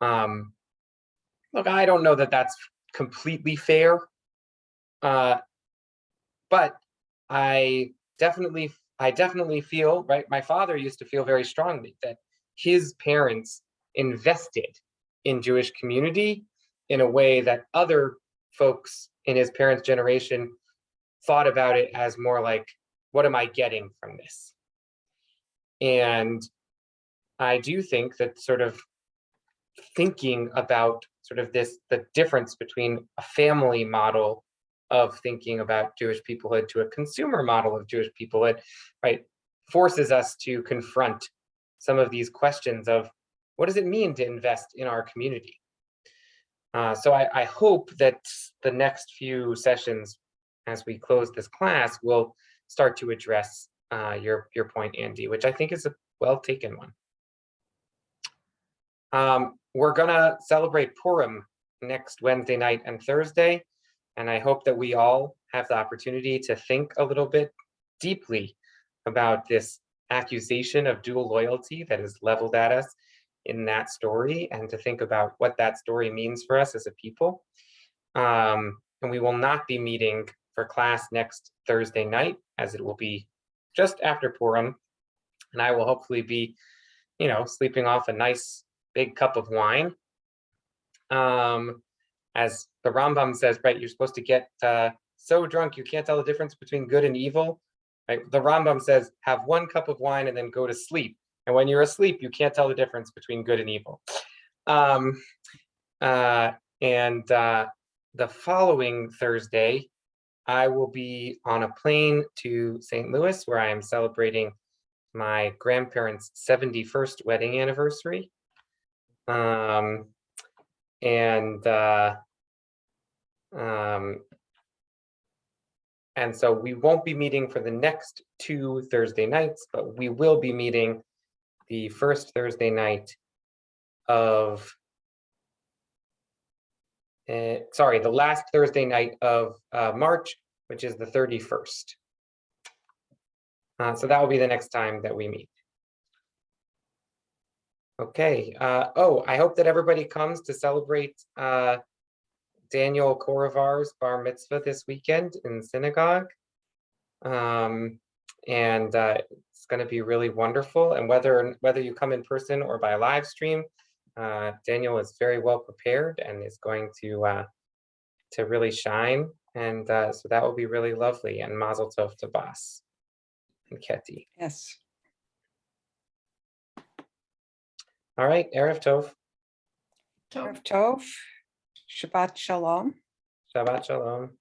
Look, I don't know that that's completely fair, but I definitely feel, right? My father used to feel very strongly that his parents invested in Jewish community in a way that other folks in his parents' generation thought about it as more like, what am I getting from this? And I do think that sort of thinking about sort of the difference between a family model of thinking about Jewish peoplehood to a consumer model of Jewish peoplehood, right, forces us to confront some of these questions of what does it mean to invest in our community? So I hope that the next few sessions, as we close this class, will start to address your point, Andy, which I think is a well taken one. We're gonna celebrate Purim next Wednesday night and Thursday, and I hope that we all have the opportunity to think a little bit deeply about this accusation of dual loyalty that is leveled at us in that story, and to think about what that story means for us as a people. And we will not be meeting for class next Thursday night, as it will be just after Purim, and I will hopefully be, sleeping off a nice big cup of wine. As the Rambam says, right, you're supposed to get so drunk you can't tell the difference between good and evil. Right? The Rambam says, have 1 cup of wine and then go to sleep. And when you're asleep, you can't tell the difference between good and evil. The following Thursday, I will be on a plane to St. Louis, where I am celebrating my grandparents' 71st wedding anniversary. And so we won't be meeting for the next 2 Thursday nights, but we will be meeting the first Thursday night of, the last Thursday night of March, which is the 31st. So that will be the next time that we meet. Okay. I hope that everybody comes to celebrate Daniel Korovar's bar mitzvah this weekend in the synagogue. It's going to be really wonderful. And whether you come in person or by live stream, Daniel is very well prepared and is going to really shine. And so that will be really lovely. And Mazel Tov to Bas and Ketty. Yes. All right, Erev Tov. Erev Tov. Shabbat Shalom. Shabbat Shalom.